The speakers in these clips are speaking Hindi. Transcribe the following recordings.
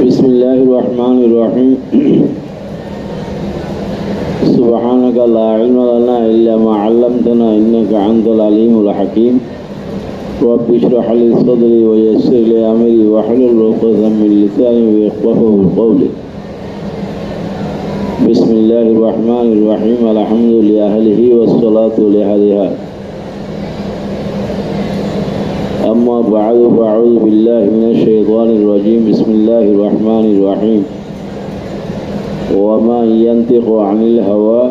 बिस्मिल्लाहिर्रहमानिर्रहीम सुब्हानका ला इल्मा लना इल्ला मा अल्लमतना इन्नका अंतल अलीमुल हकीम रब्बि इश्रह ली सदरी व यस्सिर ली अमरी वहलुल उक़दतम मिन लिसानी यफ़क़हू क़ौली बिस्मिल्लाहिर्रहमानिर्रहीम अलहम्दु लिअहलिही वस्सलातु लिअहलिहा अम्मा बअद फ़अऊज़ु बिल्लाहि मिनश शैतानिर रजीम बिस्मिल्लाहिर्रहमानिर्रहीम वमा यंतिक़ु अनिल हवा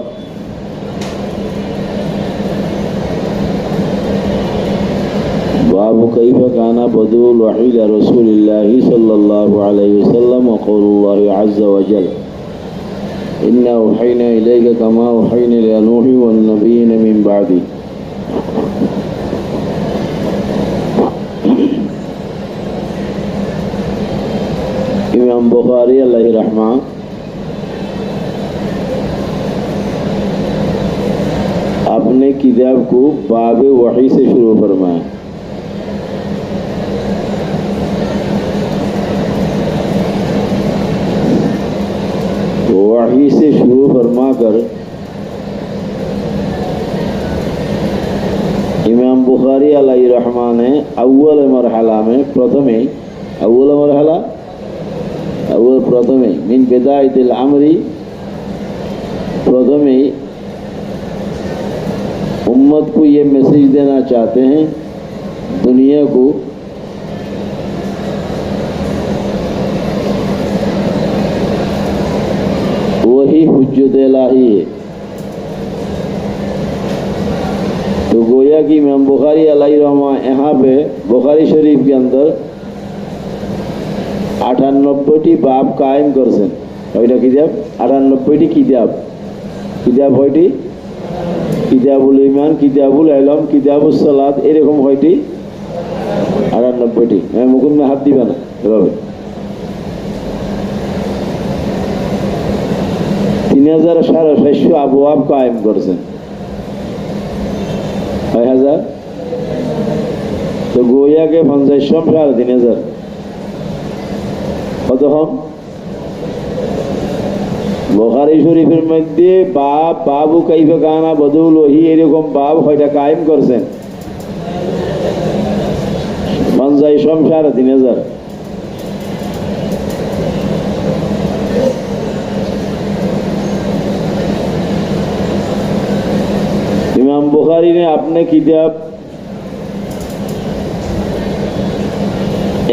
बाब कैफ़ काना बदुल वही रसूलिल्लाहि सल्लल्लाहु अलैहि वसल्लम व क़ौलुल्लाहि अज़्ज़ा व जल इन्ना औहयना इलैका कमा औहयना इला नूह वन नबिय्यीन मिन बअदी। इमाम बुखारी अलैहि रहमा अपने किताब को बाब वही से शुरू फरमाया। वही से शुरू फरमा कर इमाम बुखारी अलैहि रहमा ने अव्वल मरहला में प्रथमे मिन बिदायतिल अमरी प्रथमे उम्मत को ये मैसेज देना चाहते हैं दुनिया को वही हुज्जत इलाही है। तो गोया कि इमाम बुखारी अलैहि रहमा यहाँ पे बुखारी शरीफ के अंदर 98टी बाब कायम करছেন। ওইটা কিতাব 98টি কিতাব হয়টি কিতাবুল ঈমান, কিতাবুল ইলম, কিতাবুস সালাত, এরকম হয়টি 98টি। মুকুল মে হাত দিবা না এভাবে। 3700 আবওয়াব কায়েম করছেন। 6000 তো গোয়া के 50 3000 কত হন? বুখারী শরীফের মধ্যে বাবু কাইফা কানা বদুল ওহি এরকম বাব কয়টা কায়েম করছেন? 50 3000। इमाम बुखारी ने अपने किताब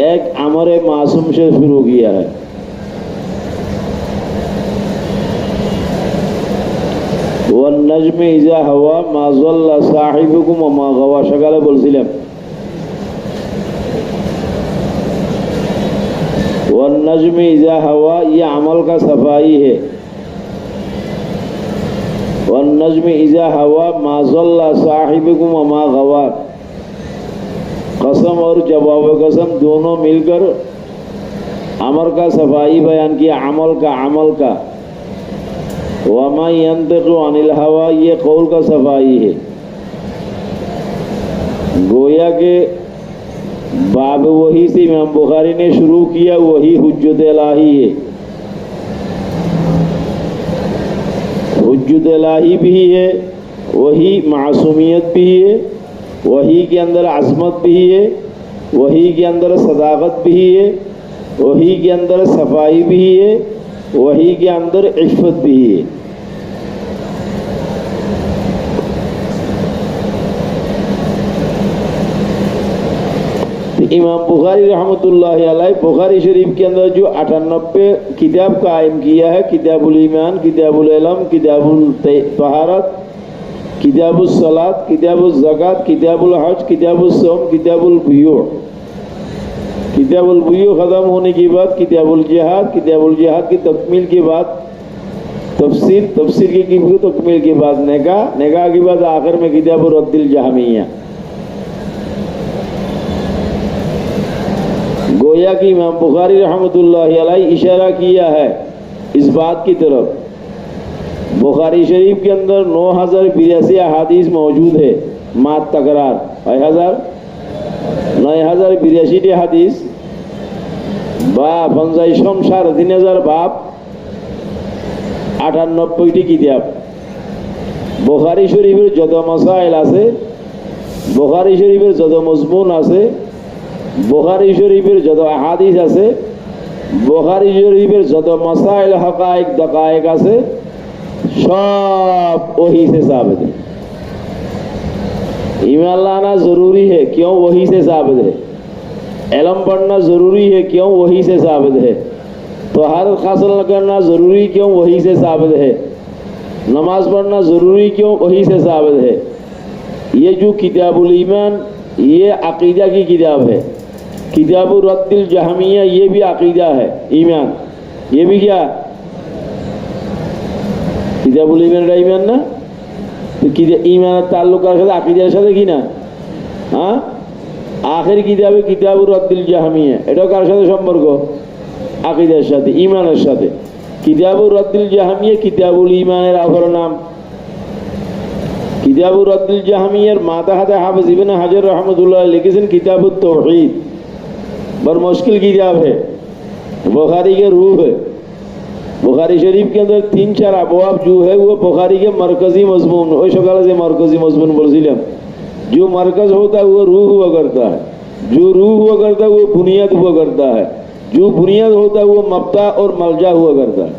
एक अमरे मासूम से शुरू किया है। वन नज्म इज़ा हवा मा ज़ल्ला साहिबुकुम व मा गवा। सकाले बोलছিলাম वन नज्म इज़ा हवा ये अमल का सफाई है। वन नज्म इज़ा हवा मा ज़ल्ला साहिबुकुम व मा गवा। कसम और जवाब कसम दोनों मिलकर अमर का सफाई बयान किया, अमल का। वमा यंतिक़ु अनिल हवा ये कौल का सफाई है। गोया के बाब वही से इमाम बुखारी ने शुरू किया, वही हुज्जत इलाही है। हुज्जत इलाही भी है, वही मासूमियत भी है, वही के अंदर अज़मत भी है, वही के अंदर सदाकत भी है, वही के अंदर सफाई भी है, वही के अंदर इफ़्फ़त भी है। इमाम बुखारी रहमतुल्लाहि अलैह बुखारी शरीफ के अंदर जो 98 किताब कायम किया है, किताबुल ईमान, किताबुल इल्म, किताबुल तहारत, किताबुल सलात, किताबुल ज़कात, किताबुल हज, किताबुल सौम, किताबुल बुयू। किताबुल बुयू ख़त्म होने के बाद किताबुल जिहाद की तकमील के बाद तफसीर की तकमील के बाद निकाह के बाद आखिर में किताबुल रद्दिल जहमिया। गोया कि इमाम बुखारी रहमतुल्लाहि अलैह इशारा किया है इस बात की तरफ। बुखारी शरीफ के अंदर 9082 अहादीस मौजूद है। मात तकरार 9082 हादीस বা 50 বাপ 98টি কিতাব। বুখারী শরীফের যত মাসাইল আছে, বুখারী শরীফের যত মজমুন আছে, বুখারী শরীফের যত আহাদিস আছে, বুখারী শরীফের যত মাসাইল হকায়েক দকায়েক আছে, सब वही से साबित है। ईमान लाना जरूरी है, क्यों? वही से साबित है। इल्म पढ़ना जरूरी है, क्यों? वही से साबित है। तहारत हासिल करना जरूरी, क्यों? वही से साबित है। नमाज पढ़ना जरूरी, क्यों? वही से साबित है। ये जो किताबुल ईमान, ये अकीदा की किताब है। किताबुर रद्दिल जहमिया, ये भी अकीदा है। ईमान ये भी क्या? কিতাবুল ঈমানটা ঈমান না? তো ঈমানের তাল্লুক কার সাথে? আকীদার সাথে কি না? হ্যাঁ, আখের কিতাবে কিতাবুর রদ্দিল জাহমিয়া, এটাও কার সাথে সম্পর্ক? আকীদার সাথে, ঈমানের সাথে। কিতাবুর রদ্দিল জাহমিয়া কিতাবুল ঈমানের অপর নাম। কিতাবুর রদ্দিল জাহমিয়ার মাথা হাতে হাফেজ ইবনে হাজার রহমতুল্লাহ লিখেছেন किताबुत तौहीद, बड़ मुश्किल किताब है, बुखारी के रूह है। बुखारी शरीफ के अंदर 3-4 अबवाब जो है वो बुखारी के मरकजी मजमून, वही सकाल से मरकजी मजमून बोलছিলাম। जो मरकज होता है वो रूह हुआ करता है, जो रूह हुआ करता है वो बुनियाद हुआ करता है, जो बुनियाद होता है वो मब्दा और मलजा हुआ करता है।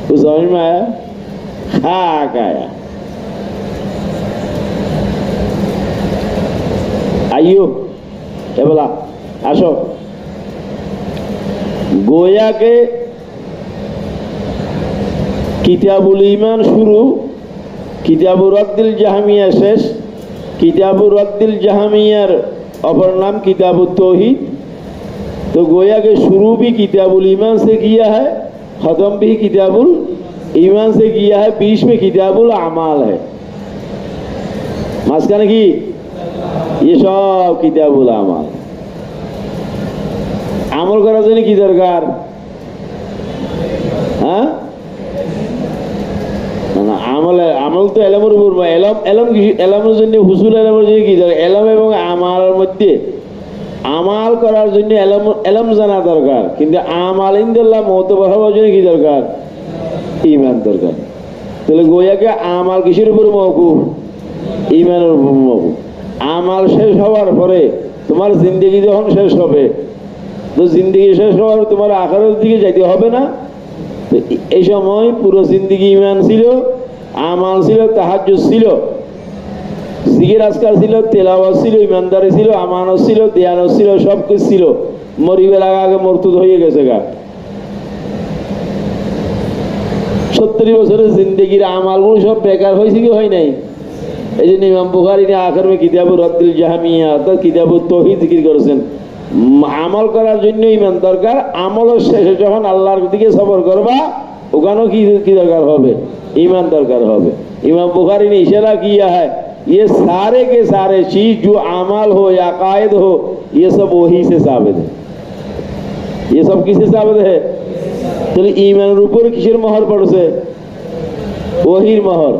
तो समझ में आया? खाक आया। आइयो ए बोला आसो। गोया के কিতাবুল ঈমান শুরু, কিতাবুর রদ্দিল জাহমিয়া শেষ। কিতাবুর রদ্দিল জাহমিয়ার অপর নাম किताबुत तौहीद। तो गोया के शुरू भी किताबुल ईमान से किया है, ख़त्म भी किताबुल ईमान से किया है, बीच में किताबुल अमाल है। मास्कान की ये सब किताबुल अमाल। আমল করার জন্য কি দরকার? হ্যাঁ, আমল তো এলমের উপর। এলমের জন্য হুসুল এলমের জন্য কি দরকার? এলম এবং আমালের মধ্যে আমাল করার জন্য এলম জানা দরকার, কিন্তু আমাল ইনদাল্লাহ মুতাবার হওয়ার জন্য কি দরকার? ঈমান দরকার। তাহলে গোয়াকে আমাল কিসের উপর মওকুফ? ঈমানের উপর মওকুফ। আমাল শেষ হওয়ার পরে তোমার জিন্দেগি যখন শেষ হবে, তো জিন্দেগি শেষ হওয়ার তোমার আখিরাতের দিকে যাইতে হবে না? এই সময় পুরো জিন্দেগি ঈমান ছিল, আমাল ছিল, তাহাজ্জুদ ছিল, জিকির আজকার ছিল, তেলাওয়াত ছিল, ঈমানদারি ছিল, আমানত ছিল, দিয়ানত ছিল, সব কিছু ছিল। মরিবের আগে মরতুদ হয়ে গেছে গা। 70 বছরের জিন্দেগির আমালগুলো সব বেকার হয়েছে কি হয় নাই? এই জন্য ইমাম বুখারী আখির মে কিতাবুর রদ্দিল জাহমিয়া অর্থাৎ কিতাবুত তৌহিদ জিকির করেছেন। আমল করার জন্য ঈমান দরকার। আমলের শেষে যখন আল্লাহর দিকে সবর করবা, ওখানেও কি দরকার হবে? ईमान दरकार हो। इमाम बुखारी ने इशारा किया है, ये सारे के सारे चीज जो अमाल हो या अकायद हो, ये सब वही से साबित है। ये सब किससे साबित है? तो ईमान ऊपर किसर मोहर पड़से? वहीर मोहर।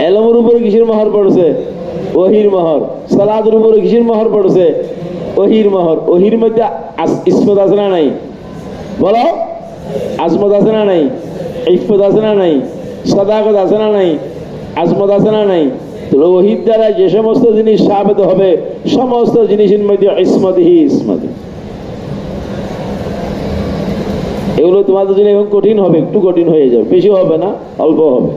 एलमर ऊपर किसर मोहर पड़से? वहीर मोहर। सलातर ऊपर किसर मोहर पड़से? वहीर मोहर। वहीर मध्य इस्मत आसना नहीं, बोलो आजमत आसना नहीं, इफ्फत आसना नहीं, सदाकत आसना नहीं, आजमत आसना नहीं। तो वहीर द्वारा जे समस्त जिनिस साबित होबे, समस्त जिनिसेर मध्य इस्मत ही इस्मत। এগুলো তোমাদের জন্য এখন কঠিন হবে, একটু কঠিন হয়ে যাবে, বেশি হবে না, অল্প হবে।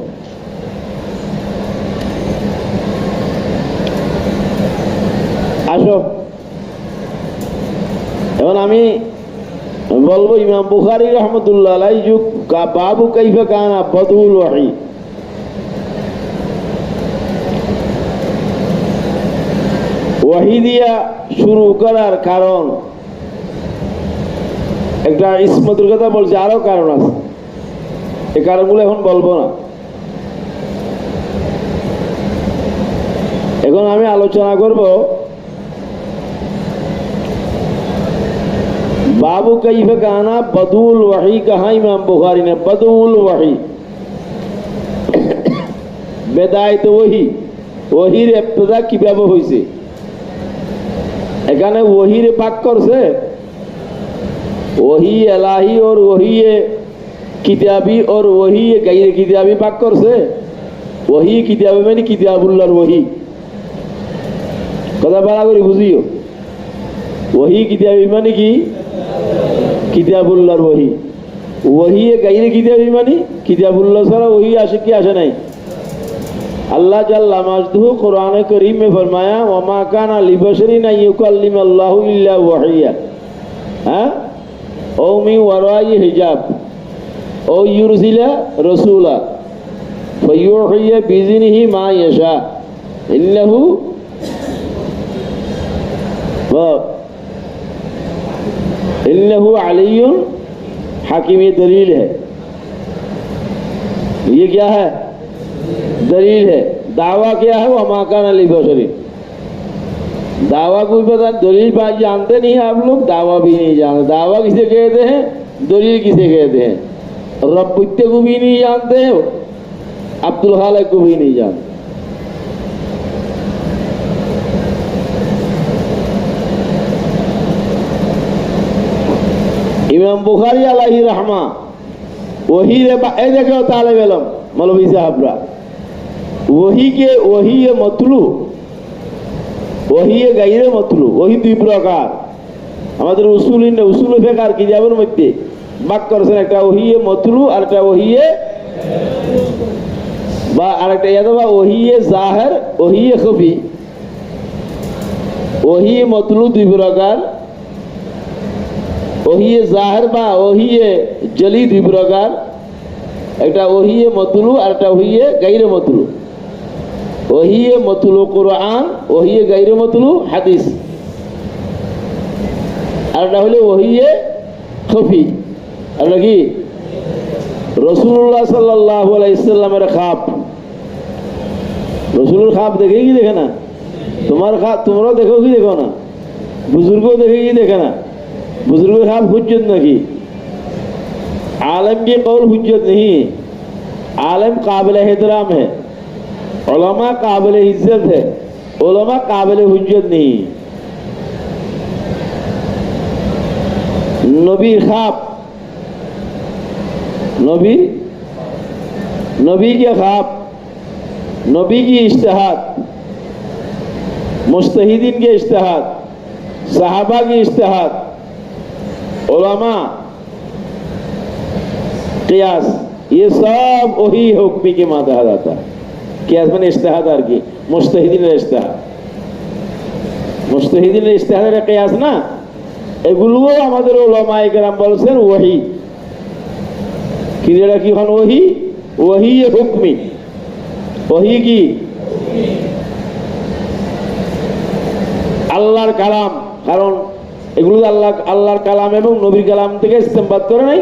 আসো এখন আমি বলবো ইমাম বুখারী রহমতুল্লাহ আলাইহি जो बाबू caइफा काना बदउल वही, वही দিয়া শুরু করার কারণ একটা ইসমতের কথা বলছে, আরো কারণ আছে, এই কারণগুলো এখন বলবো না। এখন আমি আলোচনা করব बाबू कैफे कहना बदउल वही कहा इमाम बुखारी ने। बदउल वही बेदायत वही, वहीर इब्तिदा কিভাবে হইছে, এখানে ওহীর পাক করছে वही इलाही और वही किताबी और वही गैर किताबी पाक कर से वही किताबी में किताबुल्लाहर वही कदा बड़ा करी बुझियो वही किताबी मानी की किताबुल्लाहर वही वही गैर किताबी मानी किताबुल्लाह सारा वही आशे की आशा नहीं। अल्लाह जल्ला मजदूह कुरान करीम में फरमाया वमा काना लिबशरिन अन युकल्लिमल्लाहु इल्ला वहिया औ मिन वराई हिजाब औ युरसिला रसूला फयुहिया बिइज़निही मा यशा इन्नहु अलियुन हकीम। ये दलील है, ये क्या है? दलील है। दावा क्या है? वमा काना लिबशरिन, दावा को भी पता, दलील जानते नहीं आप लोग, दावा भी नहीं जानते। दावा किसे कहते हैं, दलील किसे कहते हैं? रब्बित्ते को भी नहीं जानते हैं, अब्दुल खालिक को भी नहीं जानते। इमाम बुखारी अलैहि रहमा वही देखो तालिब इल्म मौलवी साहबरा वही के वही मतलू वही गाइरे मतलू वही दुई प्रकार আমাদের উসুল ফিকহ কিতাবের মধ্যে ভাগ করেছেন, একটা ওহি মতলু আর একটা ওহি বা আরেকটা ইয়াদবা ওহি জাহির ওহি খুফি। ওহি মতলু দুই প্রকার, ওহি জাহির বা ওহি জলি দুই প্রকার, একটা ওহি মতলু আর একটা ওহি গাইরে মতলু। ওহি মতলু কুরআন, ওহি গাইরে মতলু হাদিস, আর এটা হলো ওহি খুফি। আর কি রাসূলুল্লাহ সাল্লাল্লাহু আলাইহি সাল্লামের খাপ, রসুলের খাপ দেখে কি দেখে না? তোমার খাপ তোমরা দেখো কি দেখো না? बुजुर्ग देखे कि देखे ना? बुजुर्ग खाप हुज्जत नहीं, आलम की कौल हुज्जत नहीं। आलम काबिल एहतराम है, उलमा काबिल इज्जत है, उलमा काबिल हुज्जत नहीं। नबी खाप, नबी के खाप, नबी की इज्तिहाद, मुस्तहिदीन के इज्तिहाद, सहाबा की इज्तिहाद, उलमा, कियास, ये सब वही हुक्मी के मातहत आता है। कियास मैंने इज्तिहाद आर की मुस्तहिदीन इज्तिहाद, मुस्तहिदीन इज्तिहाद कियास ना, এগুলোও আমাদের উলামায়ে কেরাম বলছেন ওহী কি, যেটা কি হন ওহী, ওহী হুকমি, ওহী কি আল্লাহর কালাম। কারণ এগুলো আল্লাহর কালাম এবং নবীর কালাম থেকে ইস্তেমবাদ করে নাই,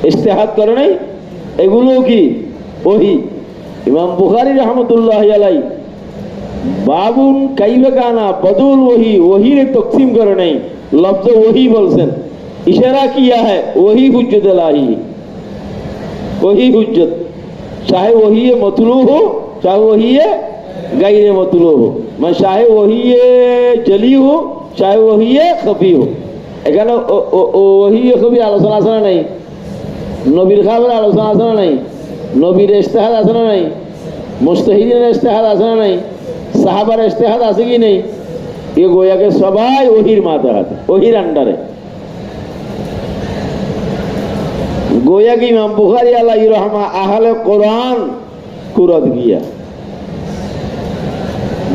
ইজতিহাদ করে নাই, এগুলো কি ওহী। ইমাম বুখারী রাহমাতুল্লাহি আলাইহি বাবুন কাইফা কানা বদুল ওহী, ওহীর তকসিম করে নাই, लफ्ज़ वही बोलसन, इशारा किया है वही हुज्जत इलाही, वही हुज्जत, चाहे वही मतलू हो चाहे वही गैर मतलू हो, मैं चाहे वही जली हो चाहे वही खफी हो। এখানে वही खफी आलोचना আছে না নাই? নবীর খাবের আলোচনা আছে না নাই? নবীর ইজতিহাদ আছে না নাই? মুজতাহিদিনের ইজতিহাদ আছে না নাই? সাহাবার ইজতিহাদ আছে কি নেই? ये गोया के सबाई वहीर मातहत, वहीर अंडर है। गोया की इमाम बुखारी अलैहि रहमा अहले कुरान कुरत किया।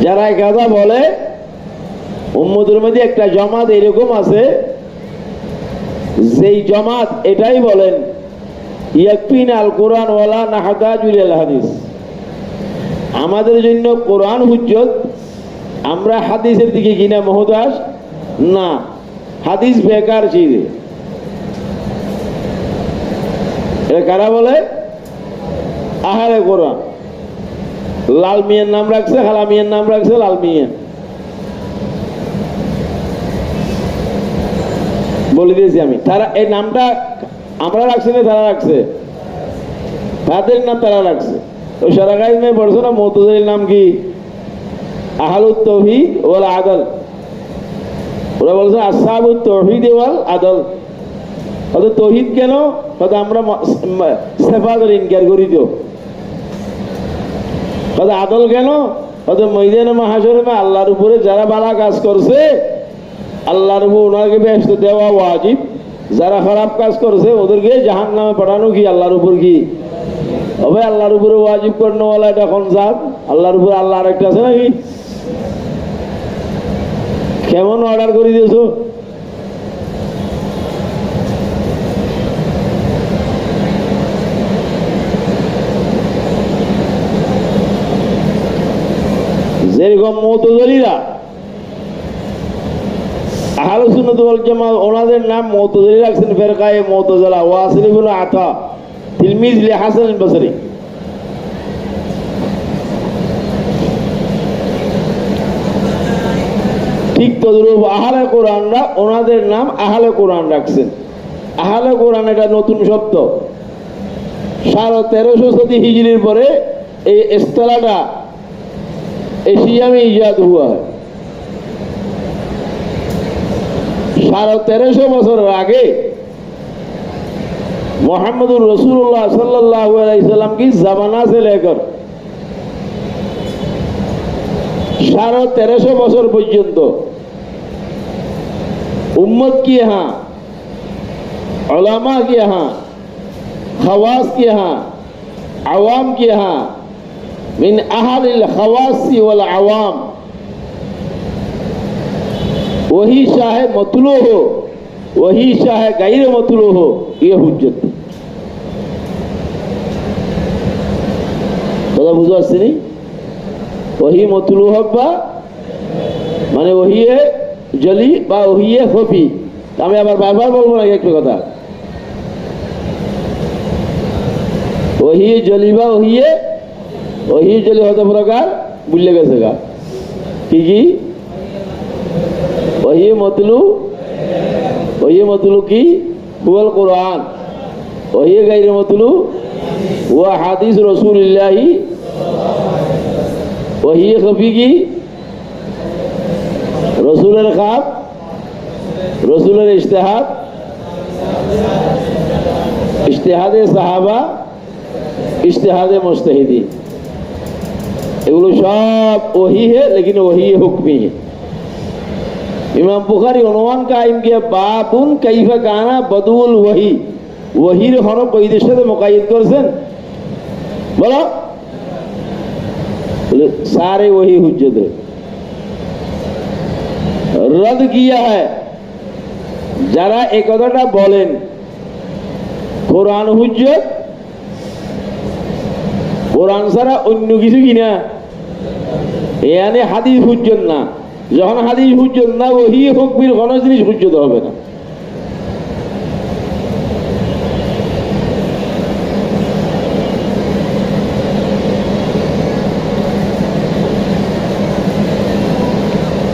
যারা এই কথা বলে উম্মতের মধ্যে একটা জামাত এরকম আছে, যেই জামাত এটাই বলেন ইয়াকফিনা আল কুরআন ওয়ালা নাহতাজু ইলাল হাদিস, আমাদের জন্য কোরআন হুজ্জত, আমরা হাদিসের দিকে কিনা মহতাজ না, হাদিস বেকার চিজ। এটা কারা বলে? আহলে কোরআন। লাল মিয়ার নাম রাখছে, খালা মিয়ার নাম রাখছে লাল মিয়া, বলে দিয়েছি আমি। তারা এই নামটা আমরা রাখছি না তারা রাখছে? তাদের নাম তারা রাখছে। তো সারাগাই মেয়ে পড়ছো না মুতাজিলির নাম কি? আহলুত তাওহীদ ওয়াল আদল, ওরা বলছে আসহাবুত তাওহীদ ওয়াল আদল। হয়তো তৌহিদ কেন, হয়তো আমরা সেফাতের ইনকার করি, তো হয়তো আদল কেন, হয়তো ময়দানে মাহশরে আল্লাহর উপরে যারা ভালো কাজ করছে আল্লাহর উপর ওনাকে বেহেশত দেওয়া ওয়াজিব, যারা খারাপ কাজ করছে ওদেরকে জাহান্নামে পাঠানো কি আল্লাহর উপর কি হবে? আল্লাহর উপরে ওয়াজিব করানোওয়ালা এটা কোন জাত? আল্লাহর উপরে আল্লাহ আরেকটা আছে নাকি? কেমন অর্ডার করে দিয়েছো? যেরকম মুতাজিলিরা, আহলে সুন্নাত ওয়াল জামাত ওনাদের নাম মুতাজিলি রাখছেন, ফিরকায়ে মুতাজিলা, ওয়াসিল ইবনে আতা তিলমিজ লি হাসান আল বসরি। ঠিক তদ্রূপ আহলে কোরআনরা ওনাদের নাম আহলে কোরআন রাখছেন। আহলে কোরআন এটা নতুন শব্দ, 1350 সদি হিজরির পরে এই ইসতিলাহটা एशिया में इजाद हुआ है। 1350 বছর आगे मोहम्मद रसूलुल्लाह सल्लल्लाहु अलैहि वसल्लम की जमाना से लेकर 1350 বছর পর্যন্ত उम्मत के यहाँ, उलमा के यहाँ, खवास के यहाँ, अवाम के यहाँ, मिन अहलिल खवासी वल अवाम, वही चाहे मतलू हो, वही चाहे गैर मतलू हो, ये हुज्जत। কথা বুঝতে পারছেন? वही मतलू हब्बा মানে वही जली বা वही खफी। আমি আবার বারবার বলবো না একটা কথা, वही जली বা वही जली হতে প্রকার ভুলে গেছে গা কি কি वही मतलू की हुवल कुरान, वही गैर मतलू हुआ हादिस रसूलुल्लाह, वही खफी की रसूलेर ख्वाब, रसूलेर इज्तिहाद, इज्तिहादे साहाबा, इज्तिहादे मुज्तहिदीन, एगुलो सब वही है, लेकिन वही हुक्मी है। इमाम बुखारी उन्वान कायम किया बाबुन कैफा काना बदुल वही, वहीर हरफ वहीদের সাথে মুকাইয়িদ করেছেন, বলো सारे वही हुज्जत है। रद्द किया है যারা এই কথাটা বলেন কোরআন হুজ্জত, কোরআন ছাড়া অন্য কিছু কিনা এখানে হাদিস হুজ্জত না। যখন হাদিস হুজ্জত না, ওহি হুকমির কোন জিনিস হুজ্জত হবে না।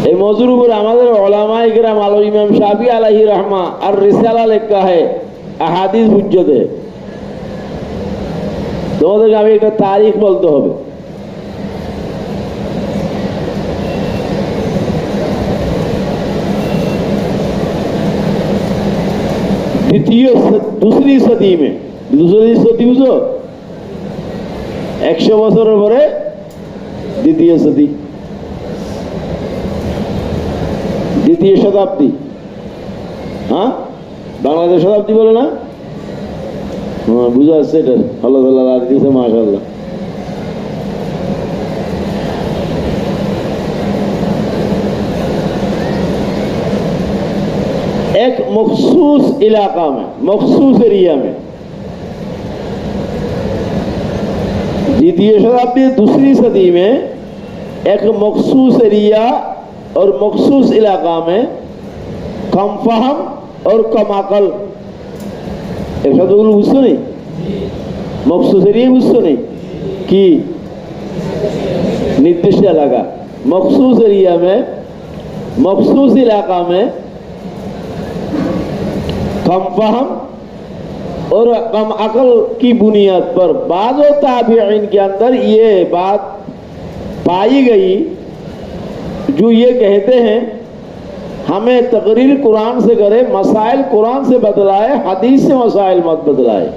এই মওজুর উপর আমাদের উলামায়ে কিরাম আল ইমাম শাফি আলাইহি রাহমা আর রিসালা লেখা है আহাদিস হুজ্জত है। তোমাদেরকে আমি একটা তারিখ বলতে হবে। दूसरी सदी में, दूसरी सदी बुझो 100 বছরের পরে দ্বিতীয় সদি, দ্বিতীয় শতাব্দী। হ্যাঁ, বাংলাদেশ শতাব্দী বলে না? হ্যাঁ, বুঝা যাচ্ছে এটা। আল্লাহ তাআলা আর দিয়েছে, মাশাআল্লাহ। एक मखसूस इलाका में, मखसूस एरिया में, द्वितीय शताब्दी दूसरी सदी में एक मखसूस एरिया और मखसूस इलाका में कम फहम और कम अकल, एक साथ बुझছো नहीं? मखसूस एरिया बुझছো नहीं कि निर्दिष्ट इलाका, मखसूस एरिया में, मखसूस इलाका में कम फहम और कम अकल की बुनियाद पर बाज़ ताबिईन के अंदर ये बात पाई गई जो ये कहते हैं हमें तकरीर कुरान से करे, मसाइल कुरान से बतलाए, हदीस से मसाइल मत बतलाए।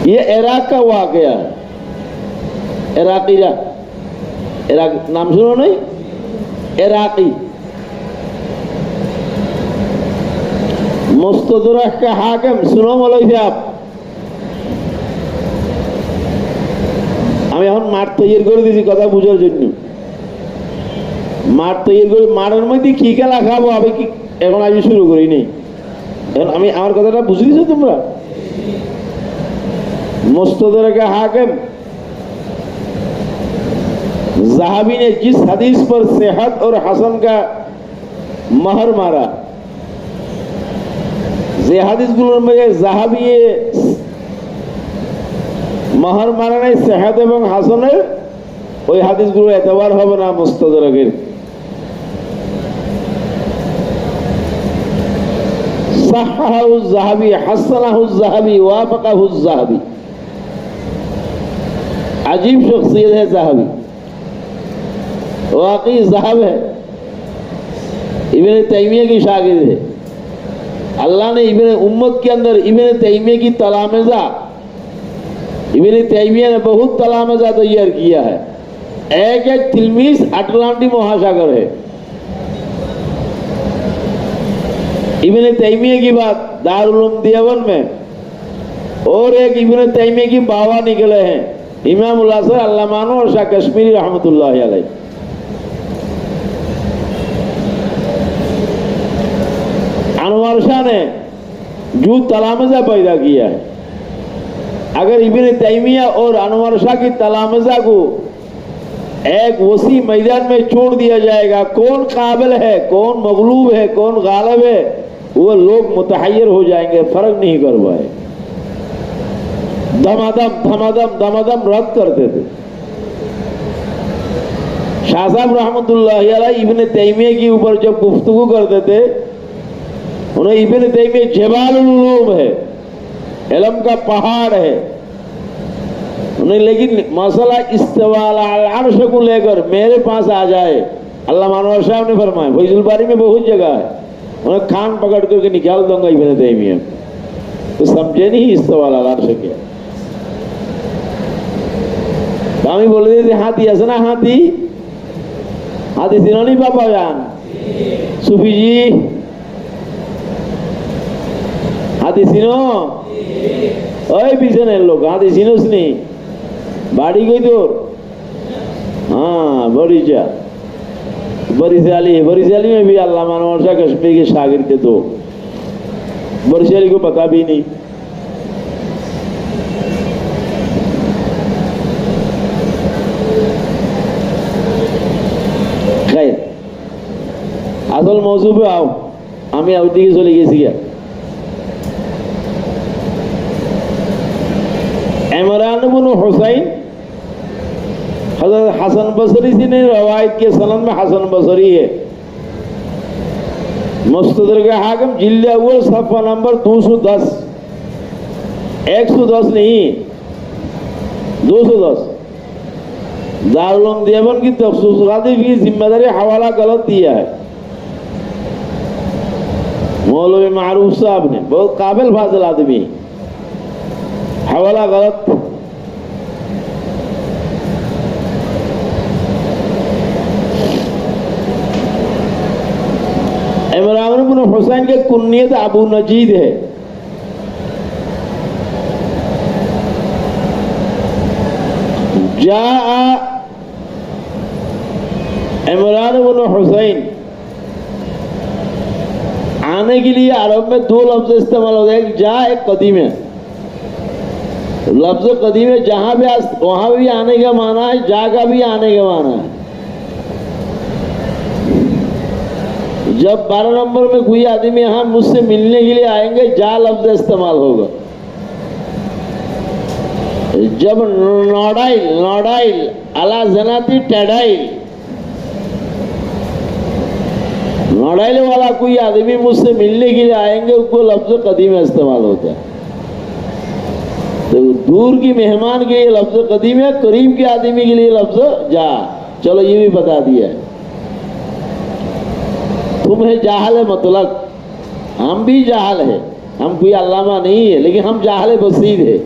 ये इराक का वाकया है। इराक नाम सुनो नहीं? इराकी मुस्तदरक का हाकिम सुनो मौलवी साहब। আমি এখন মাঠ তৈরি করে দিয়েছি কথা বুঝার জন্য। মাঠ তৈরি করে মাঠের মধ্যে কি খেলা খাবো আমি কি এখন আজ শুরু করি নি। এখন আমি আমার কথাটা বুঝে দিছো তোমরা? मुस्तदरक हाकिम ज़हाबी ने जिस हदीस पर सेहत और हसन का महर मारा, যে হাদিসগুলোর মধ্যে ज़हाबी महर मारा নাই সেহত এবং হাসানের, ওই হাদিসগুলো এতবার হবে না মুস্তদরকের। সাহাহু ज़हाबी, हसनहु ज़हाबी, वाफकहु ज़हाबी। अजीब शख्सियत है ज़हाबी, वाकई ज़हाब है, इब्न तैमिया की शागिर्द है। अल्लाह ने इब्न उम्मत के अंदर इब्न तैमिया की तलामज़ा, इब्न तैमिया ने बहुत तलामज़ा तैयार किया है। एक एक तिलमीज़ अटलांटिक महासागर है। इब्न तैमिया की बात दारुल उलूम देवबंद में, और एक इब्न तैमिया की बावा निकले हैं इमाम उल हसन अल्लामानो और शाह कश्मीरी रहमतुल्लाह अलैह। अनवर शाह ने जो तलामज़ा पैदा किया है, अगर इब्न तैमिया और अनवर शाह की तलामज़ा को एक वसी मैदान में छोड़ दिया जाएगा, कौन काबिल है, कौन मगलूब है, कौन गालिब है, वो लोग मुतहय्यर हो जाएंगे, फर्क नहीं कर पाए। दमादम धमादम दमादम रद्द करते थे। शाह साहब रहमतुल्लाह अलैह इब्न तैमिया के ऊपर जब गुफ्तगू करते थे, उन्हें इब्न तैमिया जबालुल उलूम है, इल्म का पहाड़ है उन्हें, लेकिन मसला इस्तिवा अल अर्श को लेकर मेरे पास आ जाए, अल्लामा अनवर साहब ने फरमाया, फैजुल बारी में बहुत जगह है, उन्हें कान पकड़ करके निकाल दूंगा इब्न तैमिया। तो समझे नहीं इस्तिवा अल अर्श क्या? আমি বলে দিয়েছি হাতি আছে না, হাতি হাতি চিনো নি বাবা জান? সুফিজি হাতি চিনো? ওই পিছনের লোক হাতি চিনোস নি? বাড়ি কই তোর? हाँ बरीचा, बरीशाली में भी अल्लामा अनवर शाह कश्मीरी के शागिर्द थे। तो बरीशाली को पता भी नहीं। আসল মৌজুবে আও, আমি ওইদিকে চলে গেছি। इमरान इब्न हुसैन हज़रत हसन बसरी से ने रवायत के सनद में हसन बसरी है। मुस्तदरक हाकिम जिल्द अव्वल सफ़ा नंबर 210, 110 नहीं 210। दारुल उलूम देवबंद की तख्सूसात की जिम्मेदारी हवाला गलत दिया है मौलवी मारूफ साहब ने, बहुत काबिल फाजिल आदमी, हवाला गलत। इमरान इब्न हुसैन के कुन्नियत अबू नजीद है। इमरान इब्न हुसैन आने के लिए अरब में दो लफ्ज इस्तेमाल होता है, एक जा एक कदीम है। लफ्ज कदीम है, जहां भी वहां भी आने का माना है, जा का भी आने का माना है। जब 12 नंबर में कोई आदमी यहाँ मुझसे मिलने के लिए आएंगे, जा लफ्ज इस्तेमाल होगा। जब नौडाइल नौडाइल अला जनाती टेडाइल, नौडाइल वाला कोई आदमी मुझसे मिलने के लिए आएंगे, उसको लफ्ज कदीम इस्तेमाल होता है। तो दूर की मेहमान के लिए लफ्ज कदीम है, करीब के आदमी के लिए लफ्ज जा। चलो ये भी बता दिया। तुम है जाहल मतलब, हम भी जाहल है, हम कोई अल्लामा नहीं है, लेकिन हम जाहल बसीर है।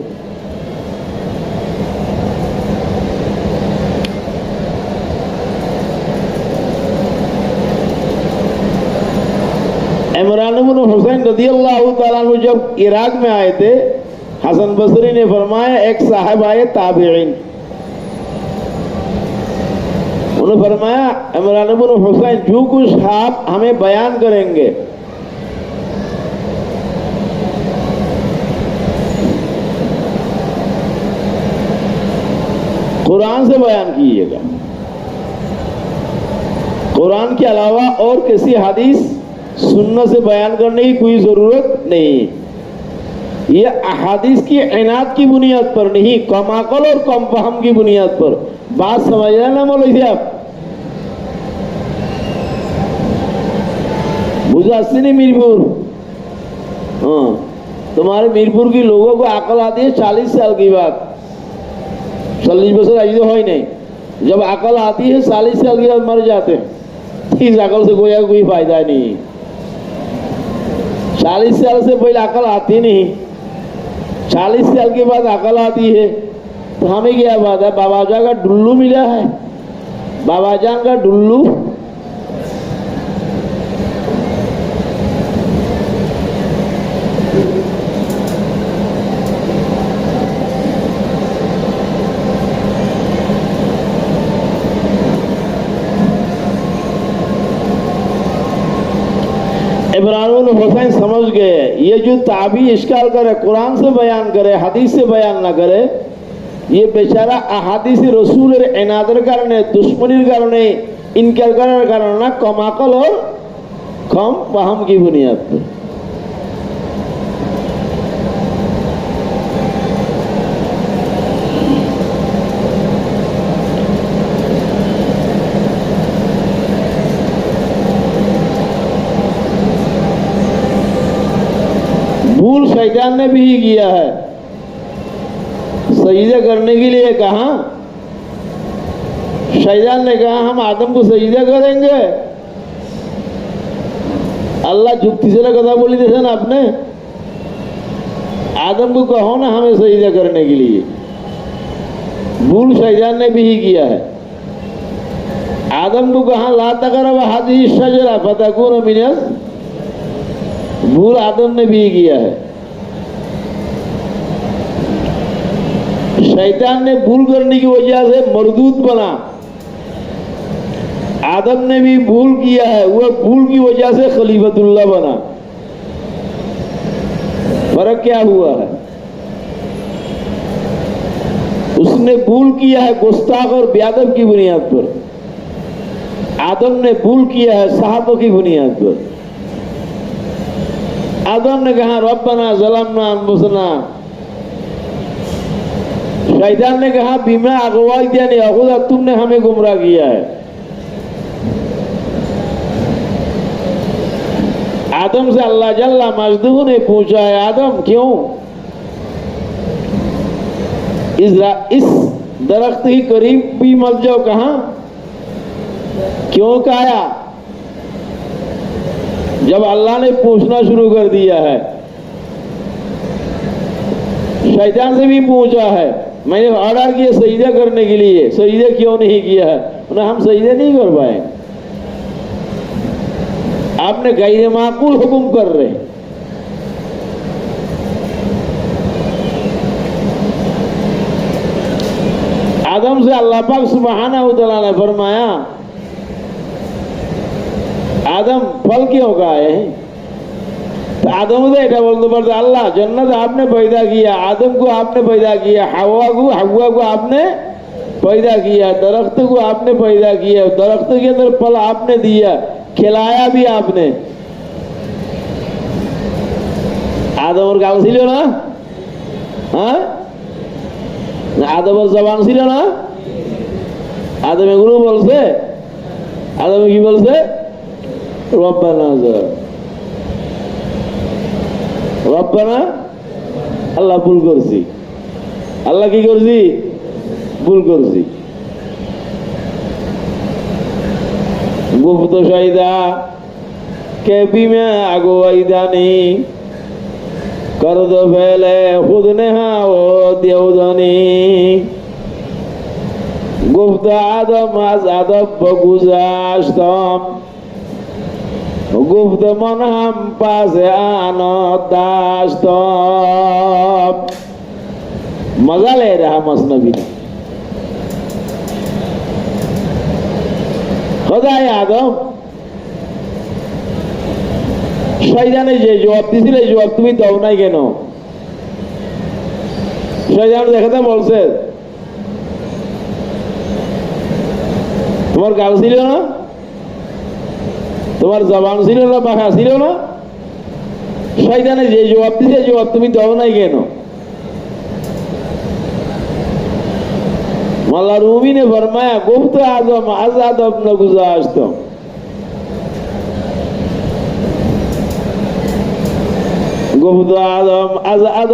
इमरान इब्न हुसैन रज़ियल्लाहु ताला अन्हु जब इराक में आए थे, हसन बसरी ने फरमाया एक साहब आए ताबीईन, उन्होंने फरमाया इमरान इब्न हुसैन जो कुछ आप हमें बयान करेंगे कुरान से बयान कीजिएगा, कुरान के अलावा और किसी हदीस सुन्नत से बयान करने की कोई जरूरत नहीं। ये अहादीस की इनात की बुनियाद पर नहीं, कम अकल और कम फहम की बुनियाद पर। बात समझ रहे हैं ना मौलवी साहब? बुझासी नहीं मीरपुर, हाँ, तुम्हारे मीरपुर की लोगों को अकल आती है 40 साल की बात, 40 बरस आई तो हो ही नहीं। जब अकल आती है 40 साल की बाद मर जाते हैं। इस अकल से कोई फायदा नहीं। 40 साल से पहले अकल आती नहीं, 40 साल के बाद अकल आती है, तो हमें क्या बात है? बाबाजान का डुल्लू मिला है, बाबाजान का डुल्लू। इमरान हुसैन समझ गए ये जो ताबी इश्काल करे, कुरान से बयान करे, हदीस से बयान ना करे, ये बेचारा अहादीस रसूल इनादर कारणे, दुश्मनीर कारणे, इनकार करार कारणे ना, कम अकल और कम फहम की बुनियाद पर। भूल शैतान ने भी ही किया है। सजदा करने के लिए कहा, शैतान ने कहा हम आदम को सजदा करेंगे। अल्लाह जुक्ति से कथा बोली थे ना आपने, आदम को कहो ना हमें सजदा करने के लिए। भूल शैतान ने भी ही किया है। आदम को कहा ला तक़रब हाज़िही शजरा फतकूना मिनज़, भूल आदम ने भी किया है। शैतान ने भूल करने की वजह से मरदूद बना, आदम ने भी भूल किया है, वह भूल की वजह से खलीफतुल्लाह बना। फर्क क्या हुआ है? उसने भूल किया है गुस्ताख और बेअदब की बुनियाद पर, आदम ने भूल किया है सहाबा की बुनियाद पर। आदम ने कहा रब्बना ज़लमना अनफुसना, शैतान ने कहा बिमा अगवाइतनी, खुदा तुमने हमें गुमराह किया है। आदम से अल्लाह जल्ला मजदू ने पूछा है आदम क्यों इस दरख्त के करीब भी मत जाओ, कहा क्यों कहा? जब अल्लाह ने पूछना शुरू कर दिया है, शैतान से भी पूछा है, मैंने ऑर्डर किया सजदा करने के लिए, सजदा क्यों नहीं किया है? उन्हें हम सजदा नहीं कर पाए, आपने गैर माकूल हुक्म कर रहे। आदम से अल्लाह पाक सुब्हानहू तआला ने फरमाया आदम फल क्यों खाए? तो आदम से ऐसा बोलते पड़ता अल्लाह जन्नत आपने पैदा किया, आदम को आपने पैदा किया, हवा को आपने पैदा किया, दरख्त को आपने पैदा किया, दरख्त के अंदर फल आपने दिया, खिलाया भी आपने। आदम और गाल ছিল না? হ্যাঁ, আদমের জবান ছিল না? আদম এগুলো বলছে? আদম কি বলছে? রব্বানা রব্বানা, আল্লাহ ভুল করছি। আল্লাহ কি করছি? ভুল করছি। গুপ্ত শাহিদা के भी मैं अगुवाई दानी कर दो पहले खुद ने हाँ वो देवदानी गुफ्त आदम आज अदब बगुजाश्तम गुफ्त मन हम पास आनो दाश्तम। मजा ले रहा मसनबी खुदा आदम শয়তানে যে জবাব দিছিল এই জবাব তুমি দাও নাই কেন? শয়তান দেখাতে বলছে তোমার গাল ছিল না, তোমার জবান ছিল না, পাখা ছিল না। শয়তানে যে জবাব দিছে জবাব তুমি দাও নাই কেন? मौला रूमी ने फरमाया गुफ्त आदम आजाद अपना गुजाश्तम गुफ्त आदम आजाद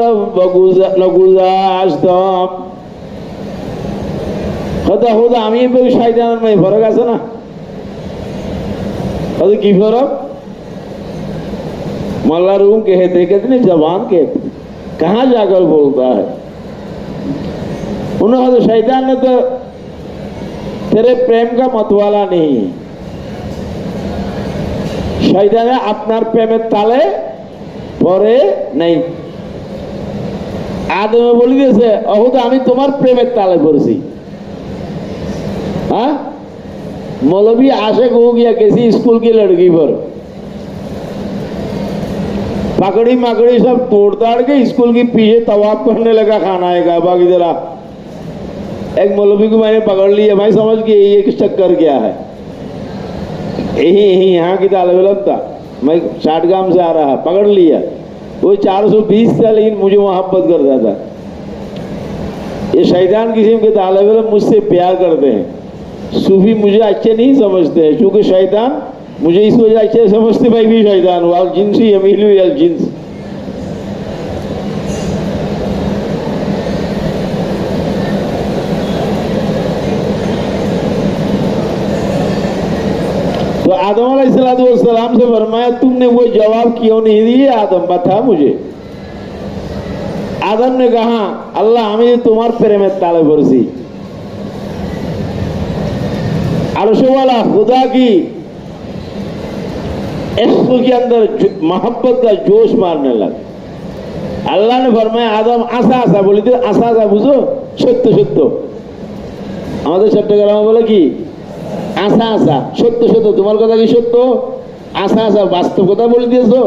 गुजाश्तम। खुदा खुदा আমি এবং শয়তানের মধ্যে फर्क আছে না? और की फर्क? मौला रूम कहते कितने जवान कहते कहाँ जाकर बोलता है। उन्होंने शैतान ने तो तेरे प्रेम का मतवाला नहीं, शैतान ने अपना प्रेम ताले परे नहीं। आदम बोली दिए अहुद आमी तुम्हार प्रेम ताले पड़सी। हाँ मौलवी आशिक हो गया किसी स्कूल की लड़की पर, पकड़ी मकड़ी सब तोड़ ताड़ के स्कूल के पीछे तवाफ करने लगा खाना है काबा की तरह। एक मौलवी को मैंने पकड़ लिया, मैं समझ के ये चक्कर क्या है। यही यहाँ की तालिब इल्म था, मैं शाटगाम से आ रहा, पकड़ लिया। वो 420 था लेकिन मुझे मोहब्बत करता था। ये शैतान किस्म के तालिब इल्म मुझसे प्यार करते हैं, सूफी मुझे अच्छे नहीं समझते हैं क्योंकि शैतान मुझे इस वजह अच्छे समझते, मैं भी शैतान हूँ। अल जिन्सी अमीलु अल जिन्स। तो आदम अलैहिस्सलाम से फरमाया तुमने वो जवाब क्यों नहीं दिए आदम, बता मुझे। आदम ने कहा अल्लाह हमें तुम्हारे प्रेम ताले बरसी। अर्श वाला खुदा की इश्क के अंदर मोहब्बत का जोश मारने लगा। अल्लाह ने फरमाया आदम आशा आशा बोली थी, आशा आशा बुझो सत्य सत्य। আমাদের চট্টগ্রামে বলে কি আশা আশা সত্য সত্য। তোমার কথা কি সত্য? আশা আশা বাস্তব কথা বলে দিয়েছো।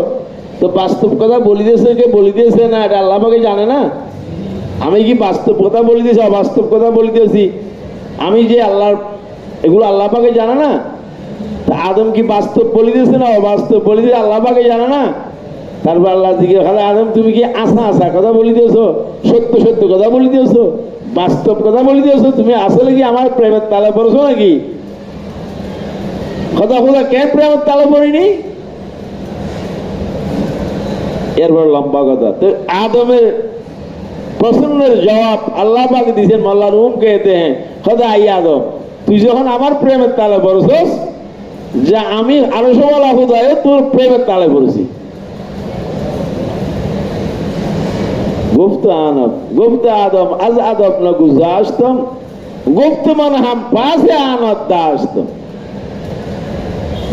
তো বাস্তব কথা বলে দিয়েছে কে বলে দিয়েছে না এটা আল্লাহ পাকে জানে না। আমি কি বাস্তব কথা বলে দিয়েছি অবাস্তব কথা বলে দিয়েছি? আমি যে আল্লাহর এগুলো আল্লাহ পাকে জানে না। তা আদম কি বাস্তব বলে দিয়েছে না অবাস্তব বলে দিয়েছে আল্লাহ পাকে জানে না। তারপর আল্লাহ জিজ্ঞেস করে আদম তুমি কি আশা আশা কথা বলে দিয়েছো, সত্য সত্য কথা বলে দিয়েছো, বাস্তব কথা বলে দিয়েছো? তুমি আসলে কি আমার প্রেমের তালে পড়েছো নাকি? কথা খোদা কে প্রেমের তালে পড়িনি? এরপর লম্বা কথা। তো আদমের প্রশ্নের জবাব আল্লাহ পাক দিয়েছেন। মোল্লা রুম कहते हैं खुदा आई आदम তুই যখন আমার প্রেমের তালে পড়ছস যে আমি আরশ ওয়ালা খুদায়ে তোর প্রেমের তালে পড়ছি। गुफ्त आदम अज अदब न गुजाश्तम गुफ्त मन हम पास आनत दाश्तम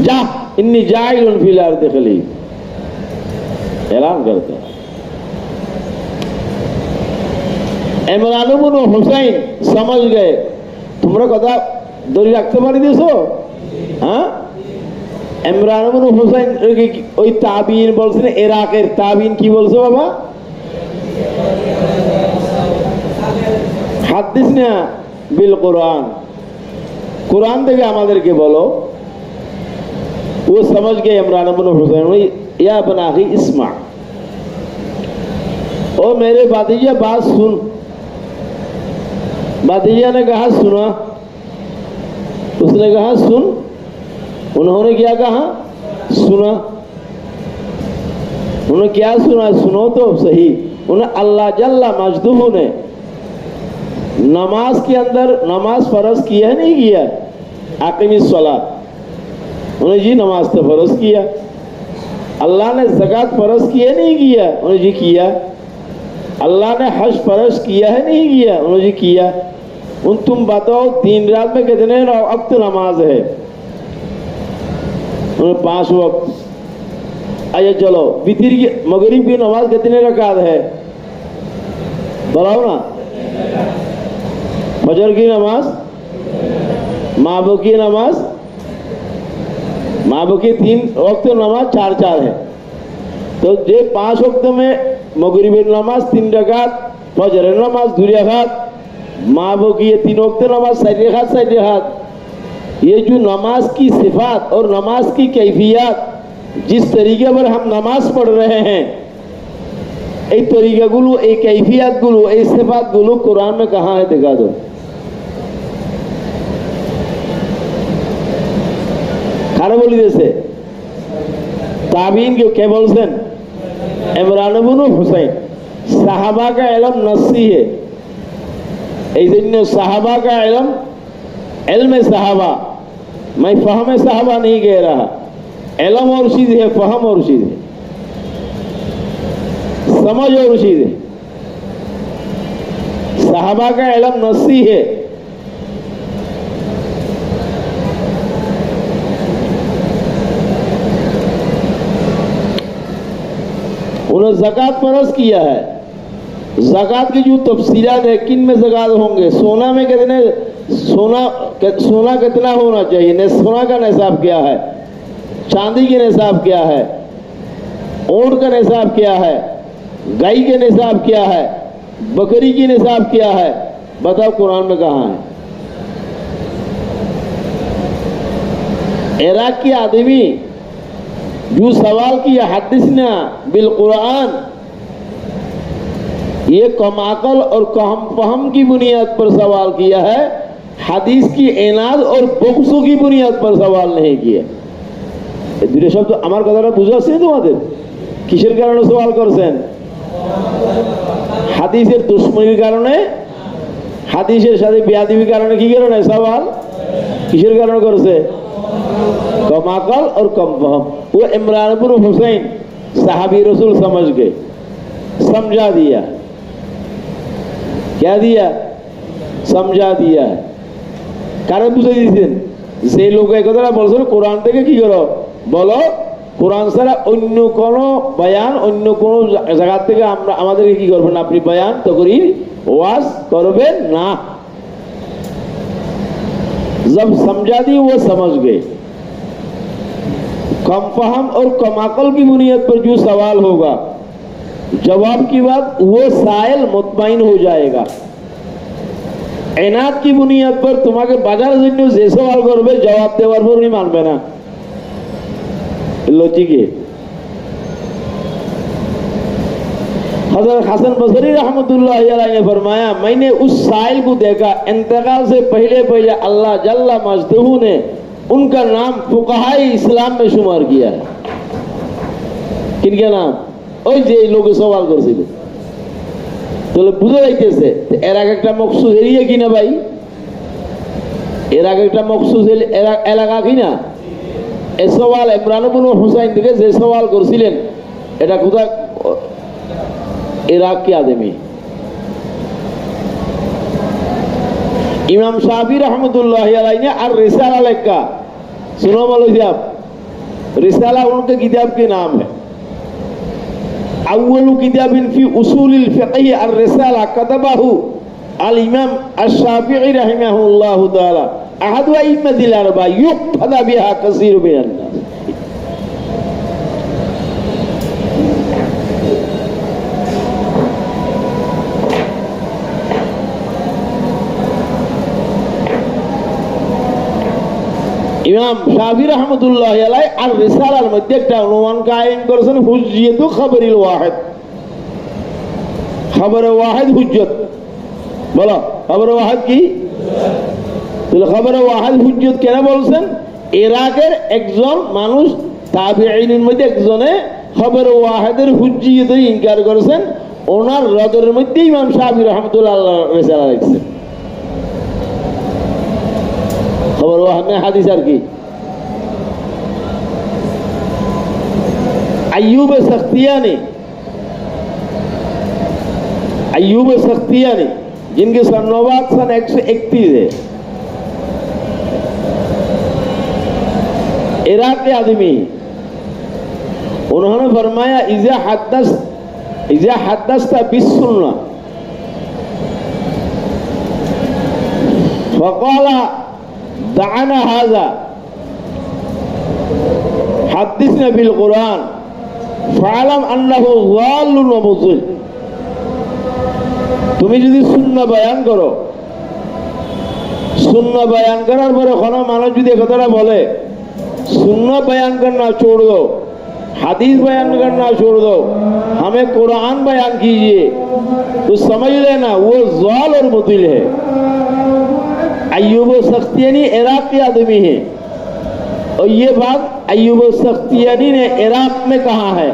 जा इन्नी जाइलुन फिल अर्द खलीफ ऐलान करते हैं। इमरान इब्न हुसैन समझ गए তোমরা কথা ধরে রাখতে পারি দিয়েছো। হ্যাঁ ইমরান ইবনে হুসাইন ওই তাবিঈন বলছেন, ইরাকের তাবিঈন কি বলছো বাবা? হাদিস না বিল কুরআন, কুরআন থেকে আমাদেরকে বলো। वो समझ गए इमरान इब्न हुसैन या बनाही इस्मा ओ मेरे भतीजा बात सुन। भतीजा ने कहा सुना। उसने कहा सुन। उन्होंने क्या कहा सुना। उन्होंने क्या सुना? सुनो तो सही। उन्हें अल्लाह जल्ला मजदूह ने नमाज के अंदर नमाज फर्ज किया है नहीं किया? आकिमिस सलात, उन्हें जी नमाज तो फर्ज किया। अल्लाह ने ज़कात फर्ज किया नहीं किया? उन्हें जी किया। अल्लाह ने हज फर्ज किया है नहीं किया? उन्हें जी किया। उन तुम बताओ दिन रात में कितने वक्त नमाज है? उन्हें 5 वक्त। अच्छा चलो, वितर की मगरिब की नमाज कितने रकात है बताओ ना? फजर की नमाज, माबो की नमाज, माबो की 3 वक्त नमाज 4 है। तो जे 5 वक्त में मगरिबेर नमाज 3 रकात, फजर नमाज 2 रकात, माबो की ये 3 वक्त नमाज 7 रकात 7 रकात। ये जो नमाज की सिफात और नमाज की कैफियत, जिस तरीके पर हम नमाज पढ़ रहे हैं, এই তরিকাগুলো, এই कैफियतগুলো, এই सिफातগুলো कुरान में कहाँ है दिखा दो। কারা বলি দিয়েছে? ताबीन কে বলছেন? ইমরান ইবনে হুসাইন। সাহাবা का इल्म नस्सी है, এই জন্য साहबा का इल्म इल्म साहबा, मैं फहम साहबा नहीं कह रहा। इल्म और चीज है, फहम और चीज है, समझ और चीज है। साहबा का इल्म नस्सी है। उन्होंने ज़कात फर्ज किया है। ज़कात की जो तफसीलात है, किन में ज़कात होंगे, सोना में कितने, सोना कितना होना चाहिए, सोना का निसाब क्या है, चांदी के निसाब क्या है, ऊंट का निसाब क्या है, गाय के निसाब क्या है, बकरी की निसाब क्या है, बताओ कुरान में कहाँ है? इराक के आदमी जो सवाल किया हदीसना बिल कुरान, ये कम अकल और कम फहम की बुनियाद पर सवाल किया है, हदीस की एनाद और बक्सों की बुनियाद पर सवाल नहीं किया। দুটো শব্দ আমার কথাটা বুঝা আছে তোমাদের? কিসের কারণে সওয়াল করছেন? হাদিসের দুশমনির কারণে, হাদিসের সাথে বেয়াদবির কারণে। কি কারণে সওয়াল? কিসের কারণে করছে? कम अकल और कम फहम। वो इमरान इब्न हुसैन साहबी रसूल समझ गए, समझा दिया। क्या दिया? समझा दिया। কারে বুঝে দিয়েছেন? যে লোক এই কথাটা বলছেন কোরআন থেকে কি করো বলো, কোরআন ছাড়া অন্য কোন বয়ান, অন্য কোন জায়গা থেকে আমরা আমাদেরকে কি করবেন, আপনি বয়ান তো করি ওয়াজ করবেন না। जब समझा दी वो समझ गए। कम फहम और कम अकल की बुनियाद पर जो सवाल होगा, जवाब की बात वो साइल मुतमईन हो जाएगा। एनाद की बुनियाद पर तुम्हारे बाजार जन्य जे सवाल करबे जवाब देवार पर नहीं मानबे ना, लॉजिक है। हज़रत हसन बसरी रहमतुल्लाह अलैहि ने फरमाया, मैंने उस साइल को देखा, इंतकाल से पहले पहले अल्लाह जल्ला मजदहू ने उनका नाम फुकहाए इस्लाम में शुमार किया है। किनका नाम? ওই যে লোক সওয়াল করছিল। তাহলে বুঝা যাইতেছে এর আগে একটা মকসুদ এরিয়া কিনা ভাই, এর আগে একটা মকসুদ এলাকা কিনা। এ সওয়াল ইমরান ইবনে হুসাইন থেকে যে সওয়াল করছিলেন, এটা কোথা? इराक के आदमी। इमाम शाफी रहमतुल्लाह अलैहि ने और रिसाला लिखा, सुनो मौलवी साहब, रिसाला उनके किताब के नाम है। अव्वलु किताबिन फी उसूलिल फिक़्ह और रिसाला कतबहु अल इमाम अश-शाफिई रहमहुल्लाहु ताला अहद व इम्मतिल अरबा युक़्तदा बिहा कसीर मिनन नास। ইমাম শাফি রহমতুল্লাহ আলাইহি আর রিসালার মধ্যে একটা অনুমান কায়েম করেছেন, হুজ্জিয়াতু খবরিল ওয়াহিদ। খবর ওয়াহিদ হুজ্জত। বলো খবর ওয়াহিদ কি? তাহলে খবর ওয়াহিদ হুজ্জত কেন বলছেন? ইরাকের একজন মানুষ তাবিঈনের মধ্যে একজনে খবর ওয়াহিদের হুজ্জিয়তের ইনকার করেছেন, ওনার রদের মধ্যে ইমাম শাফি রহমতুল্লাহ আলাইহি রিসালা লিখছেন। খবর ওয়াহমে হাদিস আর কি अय्यूब सख्तियानी जिनकी सन्नोबात सन 131 है, इराक के आदमी, उन्होंने फरमाया इज़ा हद्दस्ता बिस्सुन्ना फ़क़ाला दअना हाज़ा हद्दिसना बिल कुरान फ़अलम अन्नहु ज़ाल्लुन व मुज़िल। তুমি যদি সুন্নাহ বয়ান করো, সুন্নাহ बयान করার পরে কোনো মানুষ যদি কথাটা বলে सुन्ना बयान करना छोड़ दो, हदीस बयान करना छोड़ दो, हमें कुरान बयान कीजिए, तो समझ लेना वो ज़ाल और मुतिल है। अय्यूब सख्तियानी इराक के आदमी है और ये बात अय्यूब सख्तियानी ने इराक में कहा है।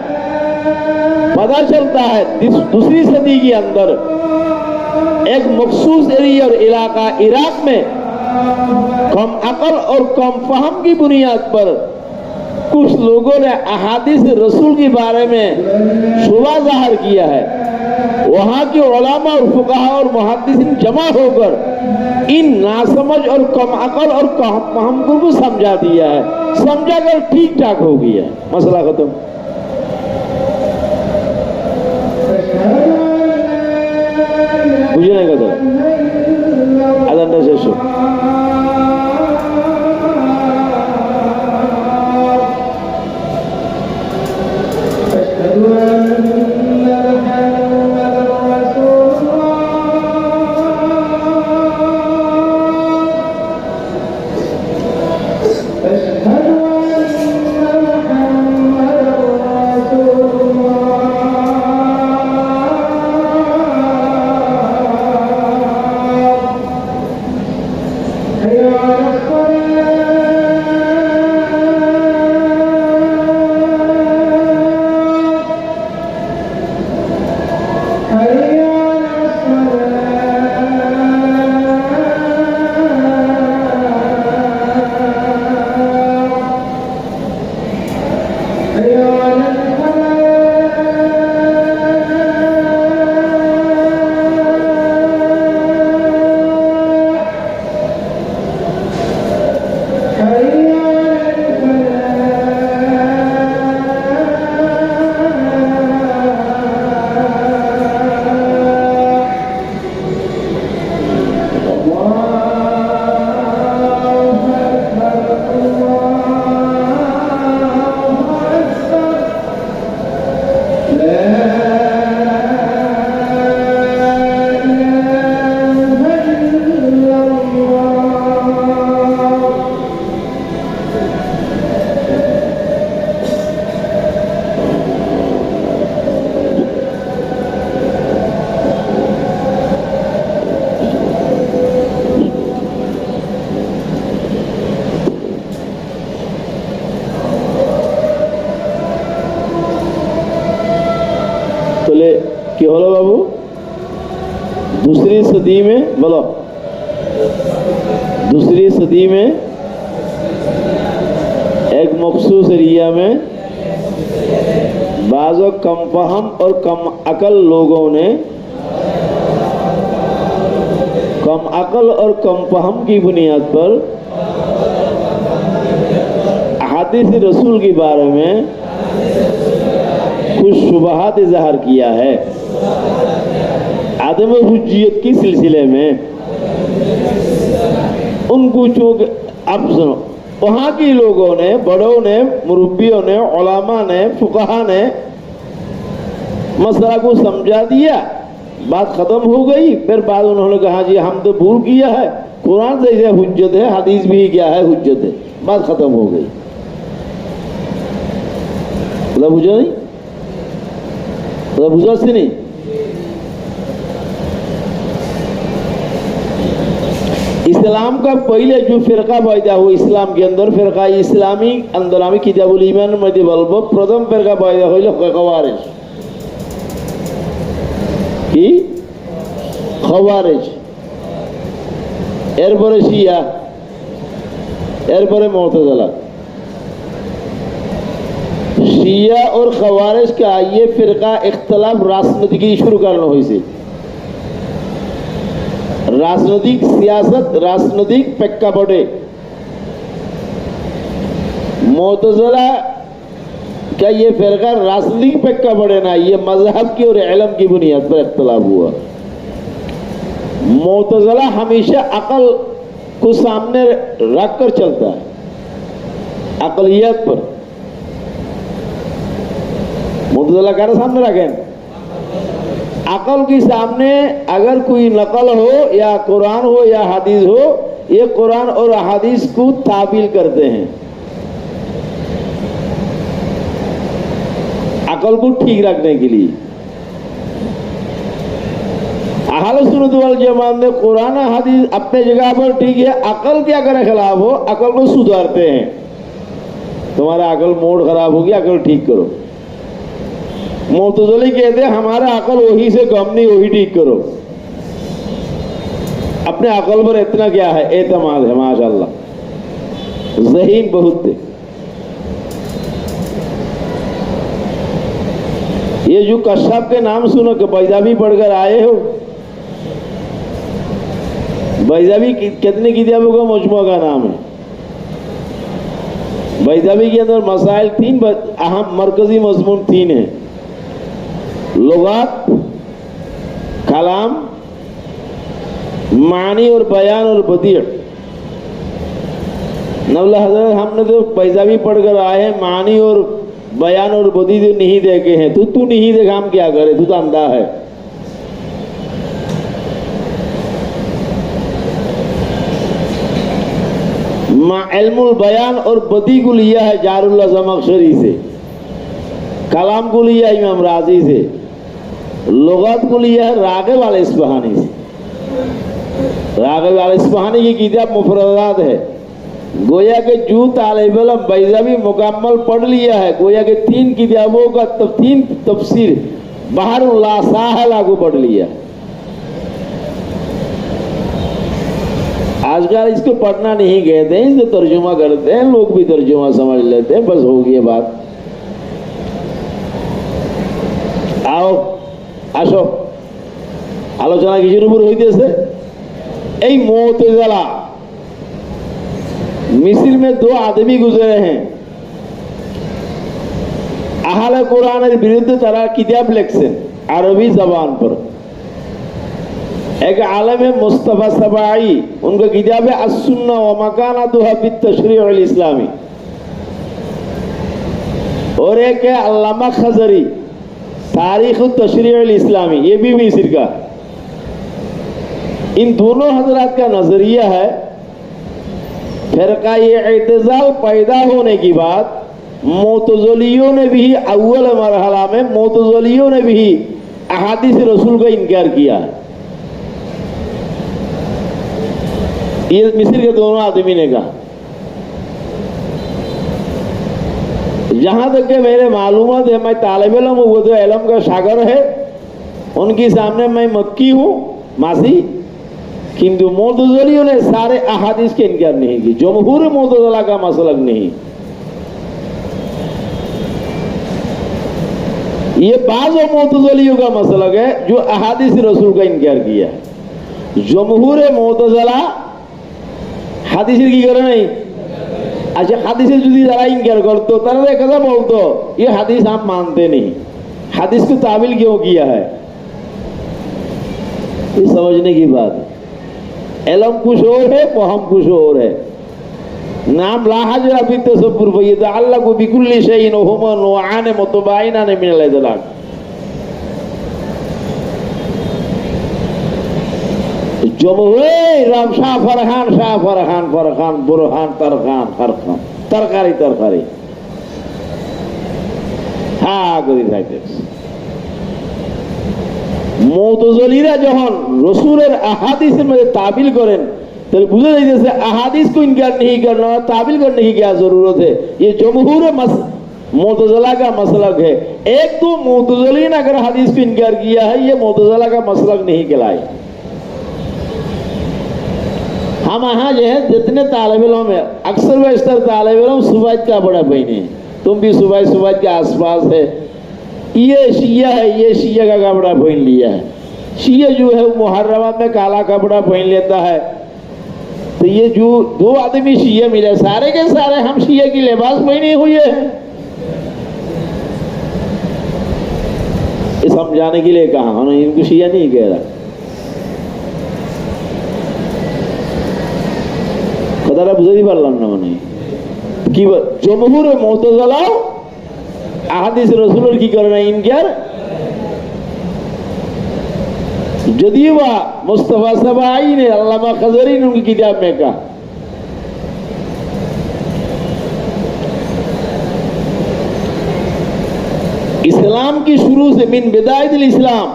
पता चलता है दूसरी सदी के अंदर एक मखसूस एरिया और इलाका इराक में कम अकल और कम फहम की बुनियाद पर कुछ लोगों ने अहादीस रसूल के बारे में शुबा जाहिर किया है। वहाँ के उलमा और फुक़हा और मुहद्दिसीन जमा होकर इन नासमझ और कम अकल और कम फहम को समझा दिया है, समझा कर ठीक ठाक हो गया है, मसला खत्म। बुझे नहीं कदर अदंडा शेष কি হলো বাবু? दूसरी सदी में बोलो, दूसरी सदी में एक मखसूस एरिया में बाज़ो कम फहम और कम अकल लोगों ने कम अकल और कम फहम की बुनियाद पर हदीस रसूल के बारे में कुछ शुबहात ज़ाहिर किया है। आदम हुज्जियत की सिलसिले में उनको चूँकि अब सुनो, वहाँ के लोगों ने, बड़ों ने, मुरब्बियों ने, उलमा ने, फुक़हा ने मसला को समझा दिया, बात ख़त्म हो गई। फिर बाद उन्होंने कहा जी हम तो भूल किया है, कुरान से हुज्जत है, हदीस भी क्या है, हुज्जत है, बात ख़त्म हो गई। मतलब बुझा नहीं, मतलब बुझा से नहीं। इस्लाम का पहले जो फिरका पैदा हुआ इस्लाम के अंदर, फिरका इस्लामी अंदर आमी किताबुल ईमान मध्य बल्ब प्रथम फिरका पैदा हुई खवारिज की खवारिज, एरपरे शिया, एरपरे मुअतज़िला शिया और खवारिज का ये फिरका इख्तलाफ राजनीति शुरू करना हुई से राजनीतिक सियासत राजनीतिक प्रेक्षापटे मुअतज़िला का ये फिरका राजनीतिक प्रेक्षापटे ना ये मजहब की और इल्म की बुनियाद पर इख्तलाफ हुआ। मुअतज़िला हमेशा अकल को सामने रखकर चलता है, अकलियत पर। मुअतज़िला क्या सामने रखें? अकल के सामने अगर कोई नकल हो या कुरान हो या हदीस हो, ये कुरान और हदीस को ताबील करते हैं, अकल को ठीक रखने के लिए। अहले सुन्नत वल जमात में कुरान हदीस अपने जगह पर ठीक है, अकल के अगर खिलाफ हो अकल को सुधारते हैं। तुम्हारा अकल मोड़ खराब होगी, अकल ठीक करो। मुअतज़िली कहते हैं हमारा अकल वही से कम नहीं, वही ठीक करो। अपने अकल पर इतना क्या है, एतमाद है माशाअल्लाह, ज़हीन बहुत थे। ये जो कश्यप के नाम सुनो कि बैजाबी पढ़कर आए हो, बैजाबी कितने किताबों का मजमूआ का नाम है। बैजाबी के अंदर मसाइल तीन अहम मरकजी मजमून तीन है, लुगात, कलाम, मानी और बयान और बदीअ। नवला हजरत हमने तो बैजाबी पढ़कर आए हैं, मानी और बयान और बदी जो नहीं देखे हैं। तू नहीं देखा, हम क्या करे, तू तो अंधा है। इल्मुल बयान और बदी को लिया है जारुल्लाह ज़मख़शरी से, कलाम को लिया इमाम राजी से, लुगात को लिया है राग़िब अल-इस्फ़हानी से। राग़िब अल-इस्फ़हानी की किताब मुफ़रदात है। गोया के जो तालिब इल्म बैजाबी मुकम्मल पढ़ लिया है, गोया के तीन किताबों का तीन तफसीर बहरुल ला साहिला को पढ़ लिया। आजकल इसको पढ़ना नहीं कहते हैं, इसको तर्जुमा करते हैं, लोग भी तर्जुमा समझ लेते हैं, बस हो गई बात। आओ আসো, আলোচনা কিসের উপর হইতেছে? এই মুअतज़िला मिस्र में दो आदमी गुजरे हैं, अहले कुरान विरुद्ध तारा किताब लिखছেন अरबी जबान पर। एक आलम है मुस्तफा सबाई, उनका किताब है अस्सुन्ना व मकानतुहा बित्तशरीअ अल इस्लामी, और एक है अल्लामा खजरी तारीख तशरीअ अल इस्लामी, ये भी मिस्र का। इन दोनों हजरात का नजरिया है फिरका ये इत्ज़ाल पैदा होने की बात मुअतज़िलियों ने भी अव्वल मरहला में मुअतज़िलियों ने भी अहादीस रसूल का इनकार किया है। ये मिस्र के दोनों आदमी ने कहा। जहां तक के मेरे मालूमात है, मैं तालिब इल्म हूं, वो तो इल्म का शागिर्द है, उनके सामने मैं मक्की हूं, मासी। किंतु मुअतज़िलियों ने सारे अहादीस के इनकार नहीं की, जमहूर मुअतज़िला का मसलक नहीं। ये बाज़ मुअतज़िलियों का मसलक है जो अहादीस रसूल का इनकार किया है। जमहूर मुअतज़िला हादीसेर की करे नहीं। अच्छा, हादीसेर যদি যারা ইনকার করতো তারা एक কথা বলতো, ये हदीस हम मानते नहीं, हदीस को ताबिल क्यों किया है? ये समझने की बात है। इल्म कुछ और है, फहम कुछ और है। नाम ला हजरा फी तसव्वुर फयतअल्लक़ु बिकुल्लि शैइन व हुमा नौआन मुतबाइनान मिनल इदलाक। जमहूर शाह फरहान बुरहान तरखान तरकारी हाँ करी থাকে। মুতাযিলিরা যখন রসুলের अहादीस में ताबिल करें तो बुझे जाइए अहादीस को इनकार नहीं करना, ताबिल करने की क्या जरूरत है। ये जमहूर मुअतज़िला का मसलक है। एक तो मुअतज़िली ने अगर हदीस को इनकार किया है, ये मुअतज़िला का मसलक नहीं कहलाए। हम यहाँ जो है जितने तालिब इल्म है अक्सर बेशतर तालिब इल्म सुबैत का बड़ा बहन है, तुम भी सुबैत के आसपास है। ये शिया है, ये शिया का कपड़ा पहन लिया है। शिया जो है वो मुहर्रमा में काला कपड़ा पहन लेता है। तो ये जो दो आदमी शिया मिले, सारे के सारे हम शिया की लिबास पहने हुए हैं। ये समझाने के लिए कहा, उन्होंने इनको शिया नहीं कह रहा। কথাটা বুঝাতে পারলাম না মানে কি জমহুরে মুতাজিলাও আহাদিস রাসূলের কি করে না ইনকার, যদিও বা মুস্তাফা সাবাই ने अल्लामा खजरी ने उनकी किताब में कहा इस्लाम की शुरू से मिन बिदायतिल इस्लाम,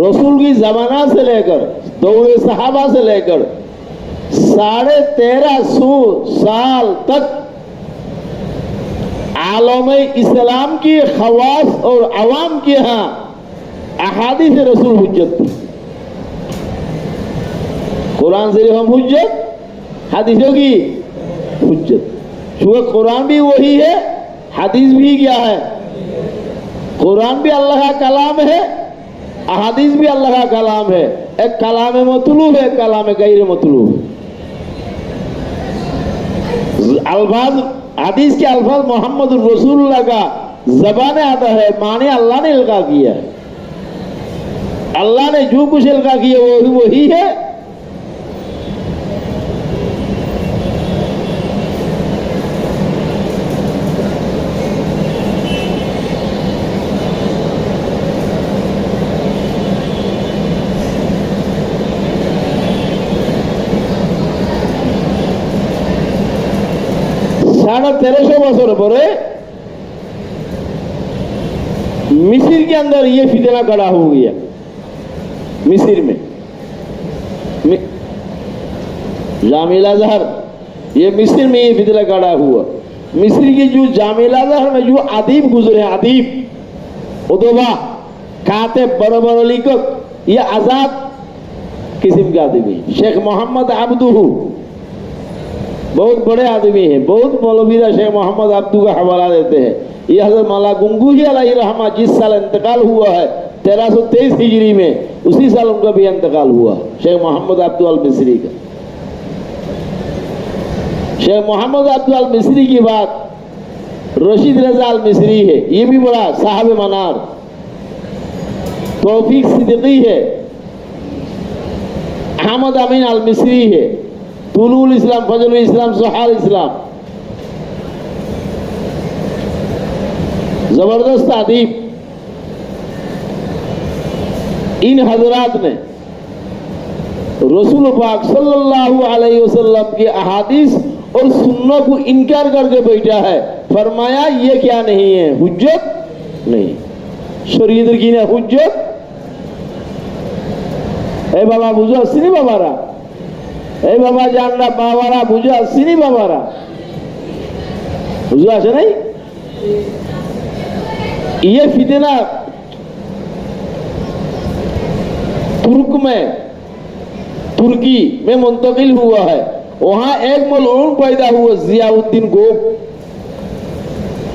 रसूल की जमाना से लेकर दौरे सहाबा से लेकर 1350 साल तक आलम इस्लाम की खवास और अवाम के यहाँ अहादीस रसूल हुज्जत थी। कुरान शरीफ हम हुज्जत, हदीसों की हुज्जत। चूंकि कुरान भी वही है, हदीस भी क्या है, कुरान भी अल्लाह का कलाम है, अहादीस भी अल्लाह का कलाम है। एक कलाम मतलूब है, कलाम गैर मतलूब है। अल्फाज हदीस के अल्फाज मोहम्मद रसूलुल्लाह का जबान आता है, माने अल्लाह ने इल्का किया है। अल्लाह ने जो कुछ इल्का किया वो वही है। साढ़े 1300 बरस परे मिस्र के अंदर ये फितना खड़ा हो गया। मिस्र में जामिल अजहर, ये मिस्र में ये फितना खड़ा हुआ। मिस्र की जो जामिल अजहर में जो अदीब गुजरे, अदीब उदबा खाते बड़े बड़े लेखक, ये आजाद किस्म के आदमी। शेख मोहम्मद अब्दू बहुत बड़े आदमी हैं, बहुत मौलवीरा शेख मोहम्मद अब्दू का हवाला देते हैं। ये हज़रत मौला गंगूही अलैहि रहमा जिस साल इंतकाल हुआ है 1323 हिजरी में, उसी साल उनका भी इंतकाल हुआ शेख मोहम्मद अब्दू अल मिस्री का। शेख मोहम्मद अब्दू अल मिस्री की बात रशीद रजा अल मिस्री है, ये भी बड़ा साहब मनार, तौफीक सिद्दीकी है, अहमद अमीन अल मिस्री है, तुलुल इस्लाम, फजलुल इस्लाम, सुहाल इस्लाम, जबरदस्त अदीब। इन हजरात ने रसूल पाक सल्लल्लाहु अलैहि वसल्लम के अहादीस और सुन्नों को इनकार करके बैठा है। फरमाया ये क्या नहीं है, हुज्जत नहीं, शरीयत की ना हुज्जत। ए बाबा बुझो असली बाबारा, ए बाबा जानना बाबारा बुझो असली बाबारा, बुझो आशा नहीं। ये फितना तुर्की में मुंतकिल हुआ है। वहां एक मलऊन पैदा हुआ जियाउद्दीन गोप।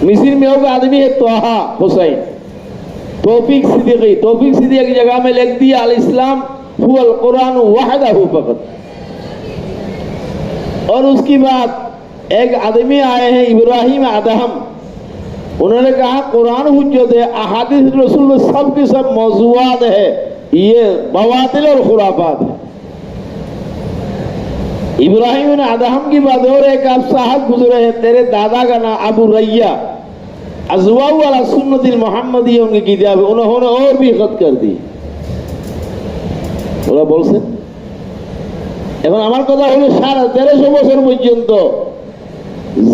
मिस्र में होगा आदमी है तोहा हुसैन, तौफीक सिद्दीकी। तौफीक सिद्दीकी की जगह में लिख दिया अल इस्लाम हुवल कुरान वहदहु फकत। और उसकी बाद एक आदमी आए हैं इब्राहिम अदहम, उन्होंने कहा कुरान हुज्जत है, अहादीस रसूल में सब के सब मौजूआत है, ये बवातिल और खुराफात है। इब्राहिम ने अदहम की बात। और एक आप साहब गुजरे हैं, तेरे दादा का नाम अबू रैया, अज़वाउ अला सुन्नतिल मुहम्मदी उनकी किताब, उन्होंने और भी खत कर दी। ওরা বলছেন এখন আমার কথা হলো 1350 বছর পর্যন্ত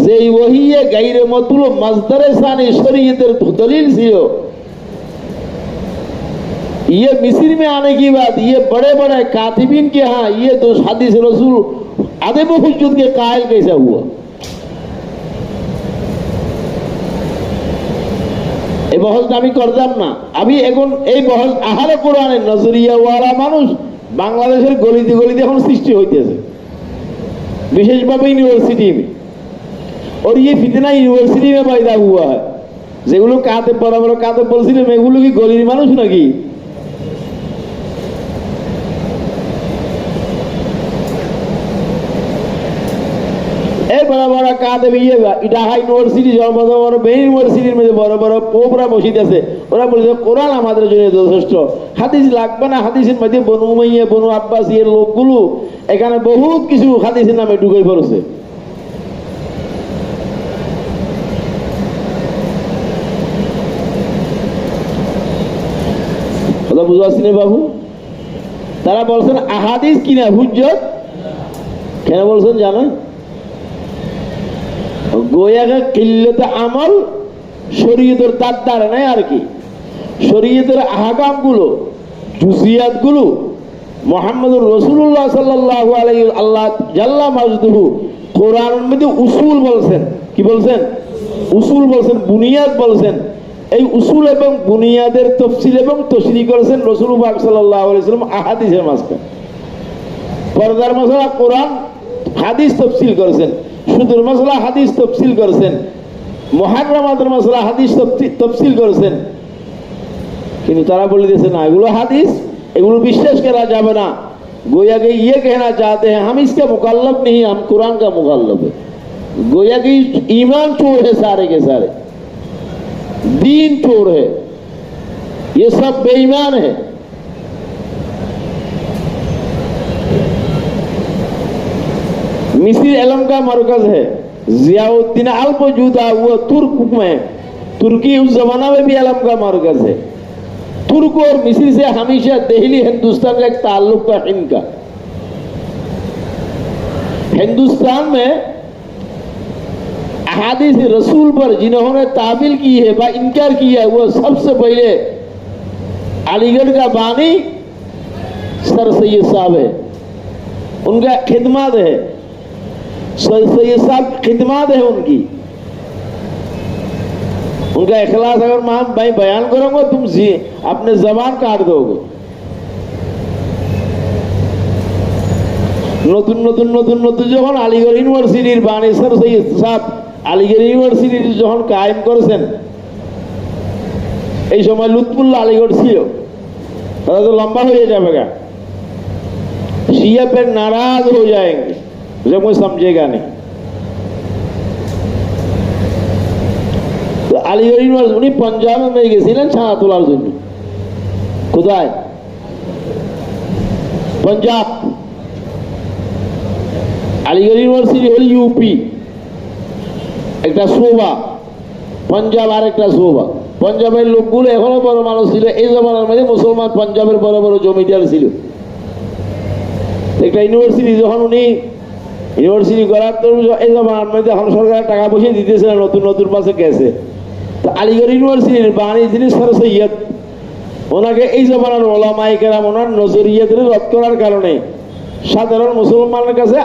যেই ওহিয়ে গায়রে মতলুব মাজদারে সানি শরীয়তের দলিল ছিল, ये मिस्र में आने की बात, ये बड़े बड़े कातिबीन के यहाँ ये तो हदीस रसूल अदब हुज्जत के कायल कैसा हुआ। এই বহসটা আমি করতাম না। আমি এখন এই বহস আহারে কোরআনে নজরিয়া ওয়ালা মানুষ বাংলাদেশের গলিতে গলিতে এখন সৃষ্টি হইতেছে, বিশেষভাবে ইউনিভার্সিটি और ये फितना यूनिवर्सिटी में पैदा हुआ है। যেগুলো কাতে বড় বড় কাতে বলছিলাম এগুলো কি গলির মানুষ নাকি? এই বড় বড় কাতে বিয়ে ঢাকা ইউনিভার্সিটি বড় বড় বে ইউনিভার্সিটির মধ্যে বড় বড় পোপরা বসিত আছে, ওরা বলছে কোরআন আমাদের জন্য যথেষ্ট, হাদিস লাগবে না। হাদিসের মধ্যে বনু উমাইয়া বনু আব্বাস এর লোকগুলো এখানে বহুত কিছু হাদিসের নামে ঢুকে পড়েছে। কথা বুঝতে পারছি না বাবু? তারা বলছেন আহাদিস কিনা হুজ্জত, কেন বলছেন জানেন? গোয়াকে কিল্লতে আমল শরীয়তের তার দ্বারা নাই আর কি, শরীয়তের আহকাম গুলো জুজিয়াত গুলো মুহাম্মদুর রাসূলুল্লাহ সাল্লাল্লাহু আলাইহি আল্লাহ জাল্লা মাজদুহু কোরআনের মধ্যে উসুল বলছেন। কি বলছেন? উসুল বলছেন, বুনিয়াদ বলছেন। এই উসুল এবং বুনিয়াদের তফসিল এবং তশরিহ করেছেন রাসূল পাক সাল্লাল্লাহু আলাইহি ওয়াসাল্লাম আহাদিসের মাঝখানে। পর্দার মাসলা কোরআন হাদিস তফসিল করেছেন, সুদের মাসলা হাদিস তফসিল করেছেন, মুহাররামাতের মাসলা হাদিস তফসিল করেছেন। কিন্তু তারা বলে দিয়েছে না এগুলো হাদিস, এগুলো বিশ্বাস করা যাবে না। गोया कि ये कहना चाहते हैं हम इसके मुकल्लफ नहीं, हम कुरान का मुकल्लफ है। गोया कि ईमान चोर है, सारे के सारे दीन चोर है, ये सब बेईमान है। मिस्र इल्म का मरकज है, जियाउद्दीन अल-मौजूदा वो तुर्क में, तुर्की उस जमाना में भी इल्म का मरकज है। तुर्क और मिस्र से हमेशा दिल्ली हिंदुस्तान का एक ताल्लुक था। इनका हिंदुस्तान में अहादीस रसूल पर जिन्होंने ताबिल की है व इनकार किया है, वो सबसे पहले अलीगढ़ का बानी सर सैयद साहब है, उनका खिदमत है, सर सैयद साहब खिदमत है उनकी, उनका इखलास अगर मैं बयान करूंगा तुम अपने जबान काट दोगे। নতুন নতুন নতুন নতুন যখন আলিগড় ইউনিভার্সিটির বাণী স্যার সৈয়দ সাহেব আলিগড় ইউনিভার্সিটি যখন কায়েম করেছেন, এই সময় লুৎফুল্লাহ আলিগড় ছিল। তারা তো লম্বা হয়ে যাবে গা, শিয়া पे नाराज हो जाएंगे जब कोई समझेगा नहीं। তো আলিগড় ইউনিভার্সিটি উনি পাঞ্জাবে মেয়ে গেছিলেন ছাড়া তোলার জন্য। কোথায়? পাঞ্জাব। আলিগড় ইউনিভার্সিটি হল ইউপি একটা শোভা, পাঞ্জাব আর একটা শোভা। পাঞ্জাবের লোকগুলো এখনো বড় মানুষ ছিল, এই জমানার মধ্যে মুসলমান পাঞ্জাবের বড় বড় জমিদার ছিল। একটা ইউনিভার্সিটি যখন উনি ইউনিভার্সিটি করার তো এই জমানার মধ্যে এখন সরকার টাকা পয়সা দিতেছে না, নতুন নতুন পাশে গেছে। তো আলিগড় ইউনিভার্সিটির বাণী যিনি স্যার সৈয়দ, ওনাকে এই জমানার ওলামায়ে কেরাম ওনার নজরিয়াদের রদ করার কারণে সাধারণ মুসলমানের কাছে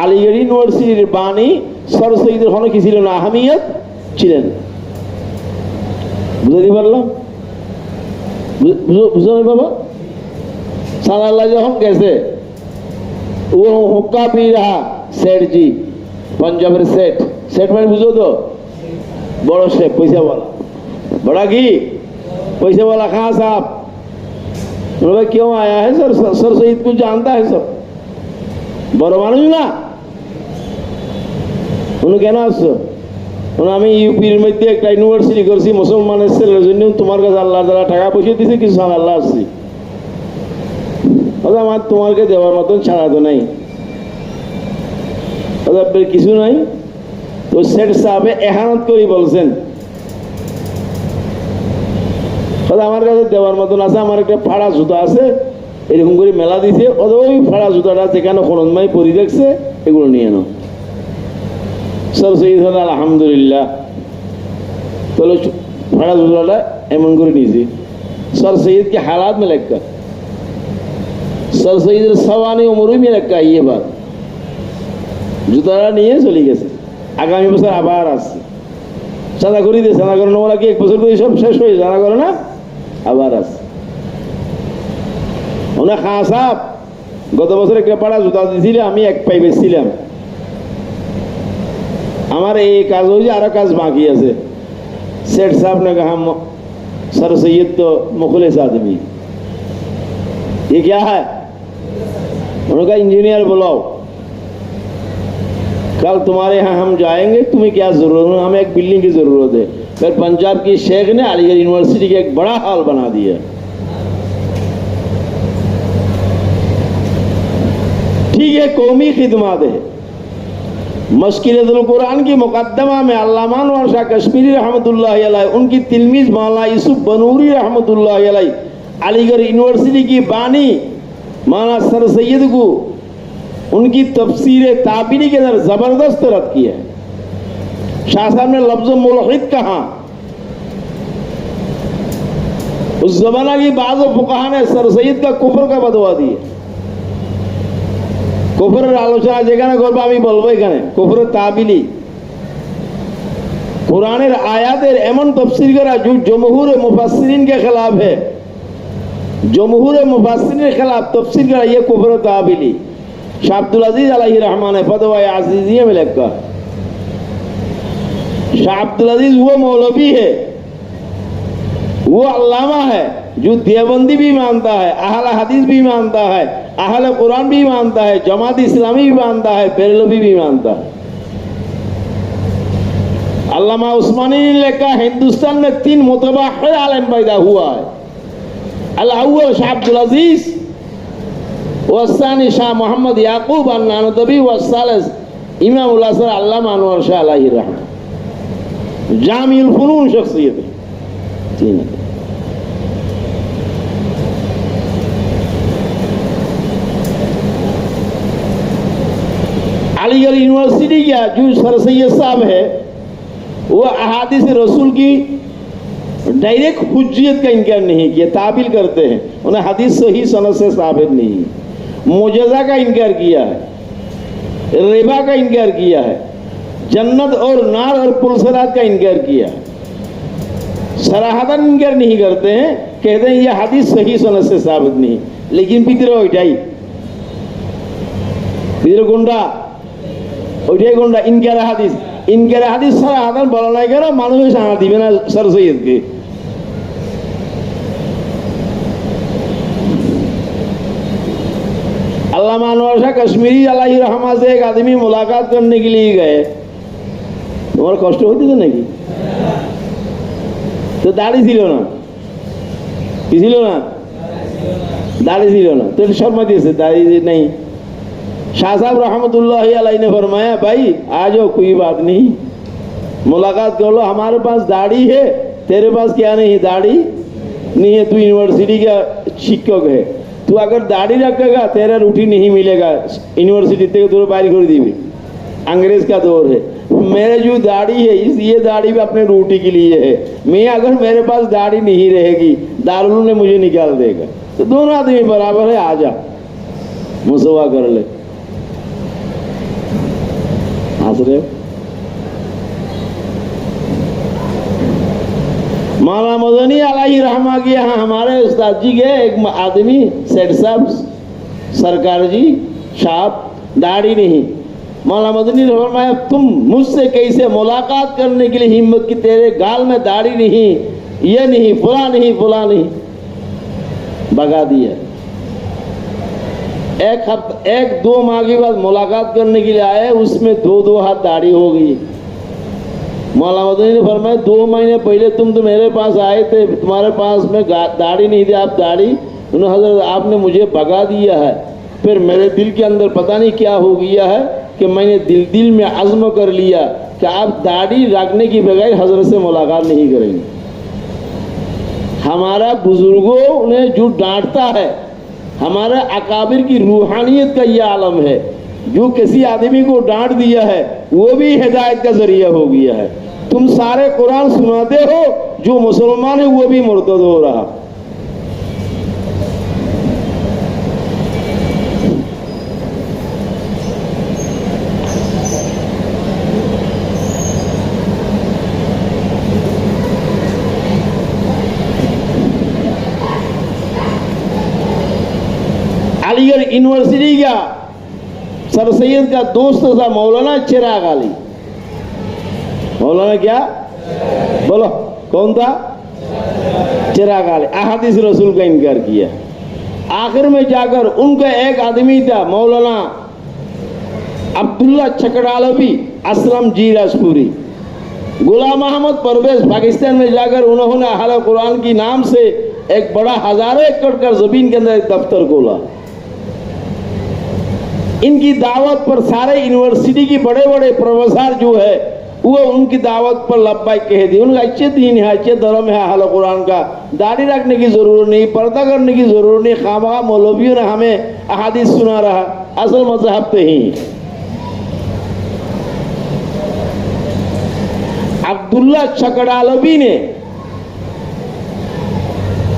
আলিগড় ইউনিভার্সিটির বাণী স্যার সৈয়দের ওখানে কি ছিল না, আহমিয়ত ছিলেন। বুঝতে পারলাম? বুঝো বাবা? সানাল্লাহ যখন গেছে ও হুক্কা পি রহা सेठ जी, पंजाबेर सेठ। सेठ मैं बुझो तो बड़ो शेख, पैसा वाला, बड़ा की पैसा वाला खां साहब। बोले क्यों आया है सर? सर सईद को जानता है सब, बड़ो मानुष ना। उन्हें कहना আমি ইউপির মধ্যে একটা ইউনিভার্সিটি করছি মুসলমানের ছেলের জন্য, তোমার কাছে আল্লাহ তাআলা টাকা পয়সা দিয়েছে, কিছু আল্লাহ আসছি, আমার তোমাকে দেওয়ার মতন ছাড়া তো নাই, কিছু নাই। তো শেখ সাহেব এহানত করে বলছেন আমার কাছে দেওয়ার মতন আছে, আমার একটা ফাড়া জুতা আছে, এরকম করে মেলা দিছে, ওই ফাড়া জুতাটা যেখানে খরচমাই পরি দেখছে এগুলো নিয়ে নাও। স্যার সৈয়দ হল আলহামদুলিল্লাহ, তাহলে ফাড়া জুতাটা এমন করে নিয়েছি। স্যার সৈয়দ के हालात में लगकर सर सैयद सवानी उम्र में रखा ये बात, জুতাটা নিয়ে চলে গেছে। আগামী বছর আবার আসছে, চাঁদা করে দিয়ে চাঁদা করে ওরা কি এক বছর করে সব শেষ হয়ে চাঁদা করে না, আবার আসছে। ওনার খাঁ সাহেব গত বছর একটা পাড়া জুতা দিয়েছিল, আমি এক পাই বেচছিলাম। আমার এই কাজ হয়েছে, আরো কাজ বাকি আছে। सेठ साहब ने कहा सर सैयद तो मुखलिस आदमी, ये क्या है? उन्होंने कहा इंजीनियर बुलाओ, कल तुम्हारे यहाँ हम जाएंगे, तुम्हें क्या जरूरत है? हमें एक बिल्डिंग की जरूरत है। फिर पंजाब की शेख ने अलीगढ़ यूनिवर्सिटी का एक बड़ा हॉल बना दिया। ठीक है, कौमी खिदमत है। मस्किलतुल कुरान की मुकद्दमा में अल्लामा अनवर शाह कश्मीरी रहमतुल्लाहि अलैह, उनकी तिलमीज मौलाना यूसुफ बनूरी रहमतुल्लाहि अलैह, अलीगढ़ यूनिवर्सिटी की बानी मौलाना सर सैयद को उनकी तफसीर ताबीरी के अंदर जबरदस्त रद्द किया है। शाह साहब ने लफ्ज़ मुल्हिद कहा। उस जमाना की बाज़ फुक़हा ने सर सैयद का कुफ्र का बदवा दिया। কুফরের আলোচনা যেখানে করবো আমি বলবো এখানে কুফর তাবিলি, कुरानेर आयातेर एमन तफसीर करा जो जमहूर मुफस्सिरीन के खिलाफ है, जमहूर मुफस्सिरीन के खिलाफ तफसीर करा, ये कुफ्र ताबिली। शाह अब्दुल अजीज अलैहि रहमान ने फतवा अज़ीज़िया में लिखा। शाह अब्दुल अजीज वो मौलवी है, वो अल्लामा है जो देवबंदी भी मानता है, अहले हदीस भी मानता है, अहले कुरान भी मानता है, जमात इस्लामी भी मानता है, बेरलवी भी मानता है। अल्लामा उस्मानी ने लिखा हिंदुस्तान में 3 मुतबाहिर आलिम पैदा हुआ है। अल-अव्वल शाह अब्दुल अजीज, वस्सानी शाह मोहम्मद याकूब अन्नानुतबी, वस्सालिस इमाम उल असर अल्लामा अनवर शाह अलैहि रहमत, जामिउल फुनून शख्सियत है। अलीगढ़ यूनिवर्सिटी का जो सर सैयद साहब है वो अहादीस रसूल की डायरेक्ट हुज्जियत का इनकार नहीं किया, ताबिल करते हैं, उन्हें हदीस सही सनद से साबित नहीं, मुजज़ा का इनकार किया है, रिबा का इनकार किया है, जन्नत और नार और पुलसरात का इनकार किया है। सराहतन इनकार नहीं करते हैं, कहते हैं यह हदीस सही सनद से साबित नहीं, लेकिन पितरे ओइटाई पितरे गुंडा ওইটাই কোনটা ইনকার হাদিস, ইনকার হাদিস ছাড়া হাদান বলা নাই কেন? মানুষ সাড়া দিবে না সর সৈয়দকে। अल्लामा अनवर शाह कश्मीरी अलैहि रहमत से एक आदमी मुलाकात करने के लिए गए। तुम्हारा कष्ट होती थी नाकि? तो दाढ़ी ছিল না, কি ছিল না? दाढ़ी ছিল না, তো শর্মা দিয়েছে दाढ़ी नहीं। शाह साहब रहमतुल्लाहि अलैहि ने फरमाया भाई आ जाओ, कोई बात नहीं, मुलाकात कर लो, हमारे पास दाढ़ी है, तेरे पास क्या नहीं? दाढ़ी नहीं है, तू यूनिवर्सिटी का शिक्षक है, तू अगर दाढ़ी रखेगा तेरा रोटी नहीं मिलेगा, यूनिवर्सिटी से तो बाहर कर दी। अंग्रेज का दौर है, मेरे जो दाढ़ी है इस ये दाढ़ी भी अपने रोटी के लिए है, मैं अगर मेरे पास दाढ़ी नहीं रहेगी दारुल ने मुझे निकाल देगा, तो दोनों आदमी बराबर है, आ जा मुसवा कर ले। मौलाना मदनी अलैहि रहमा के यहाँ हमारे उस्ताद जी के एक आदमी सेठ साहब सरकार जी साहब दाढ़ी नहीं। मौलाना मदनी ने फरमाया तुम मुझसे कैसे मुलाकात करने के लिए हिम्मत की, तेरे गाल में दाढ़ी नहीं, ये नहीं, फुला नहीं, फुला नहीं, भगा दिया। एक 2 माह के बाद मुलाकात करने के लिए आए, उसमें 2 हाथ दाढ़ी हो गई। मौलाना मदनी ने फरमाया 2 महीने पहले तुम तो मेरे पास आए थे, तुम्हारे पास में दाढ़ी नहीं थी, आप दाढ़ी, उन्होंने हजरत आपने मुझे भगा दिया है। फिर मेरे दिल के अंदर पता नहीं क्या हो गया है कि मैंने दिल में अज़्म कर लिया कि आप दाढ़ी रखने की बगैर हजरत से मुलाकात नहीं करेंगे। हमारा बुजुर्गों ने जो डांटता है, हमारे अकाबिर की रूहानियत का ये आलम है, जो किसी आदमी को डांट दिया है वो भी हिदायत का जरिया हो गया है। तुम सारे कुरान सुनाते हो, जो मुसलमान है वो भी मुर्तद हो रहा। अलीगढ़ यूनिवर्सिटी का सर सैयद का दोस्त था मौलाना चिराग अली। मौलाना क्या बोलो कौन था? चिराग अली। अहादीस रसूल का इनकार किया। आखिर में जाकर उनका एक आदमी था मौलाना अब्दुल्ला चकड़ालवी असलम जीराजपुरी। गुलाम अहमद परवेज पाकिस्तान में जाकर उन्होंने अहले कुरान की नाम से एक बड़ा हजारों एकड़ का जमीन के अंदर एक दफ्तर खोला। इनकी दावत पर सारे यूनिवर्सिटी की बड़े बड़े प्रोफेसर जो है वो उनकी दावत पर लब्बाइक कह दी। उनका अच्छे दीन है, अच्छे धर्म है अहले कुरान का, दाढ़ी रखने की जरूरत नहीं, पर्दा करने की जरूरत नहीं, खामखा मौलवियों ने हमें अहादीस सुना रहा, असल मजहब तो ही। अब्दुल्ला चकड़ालवी ने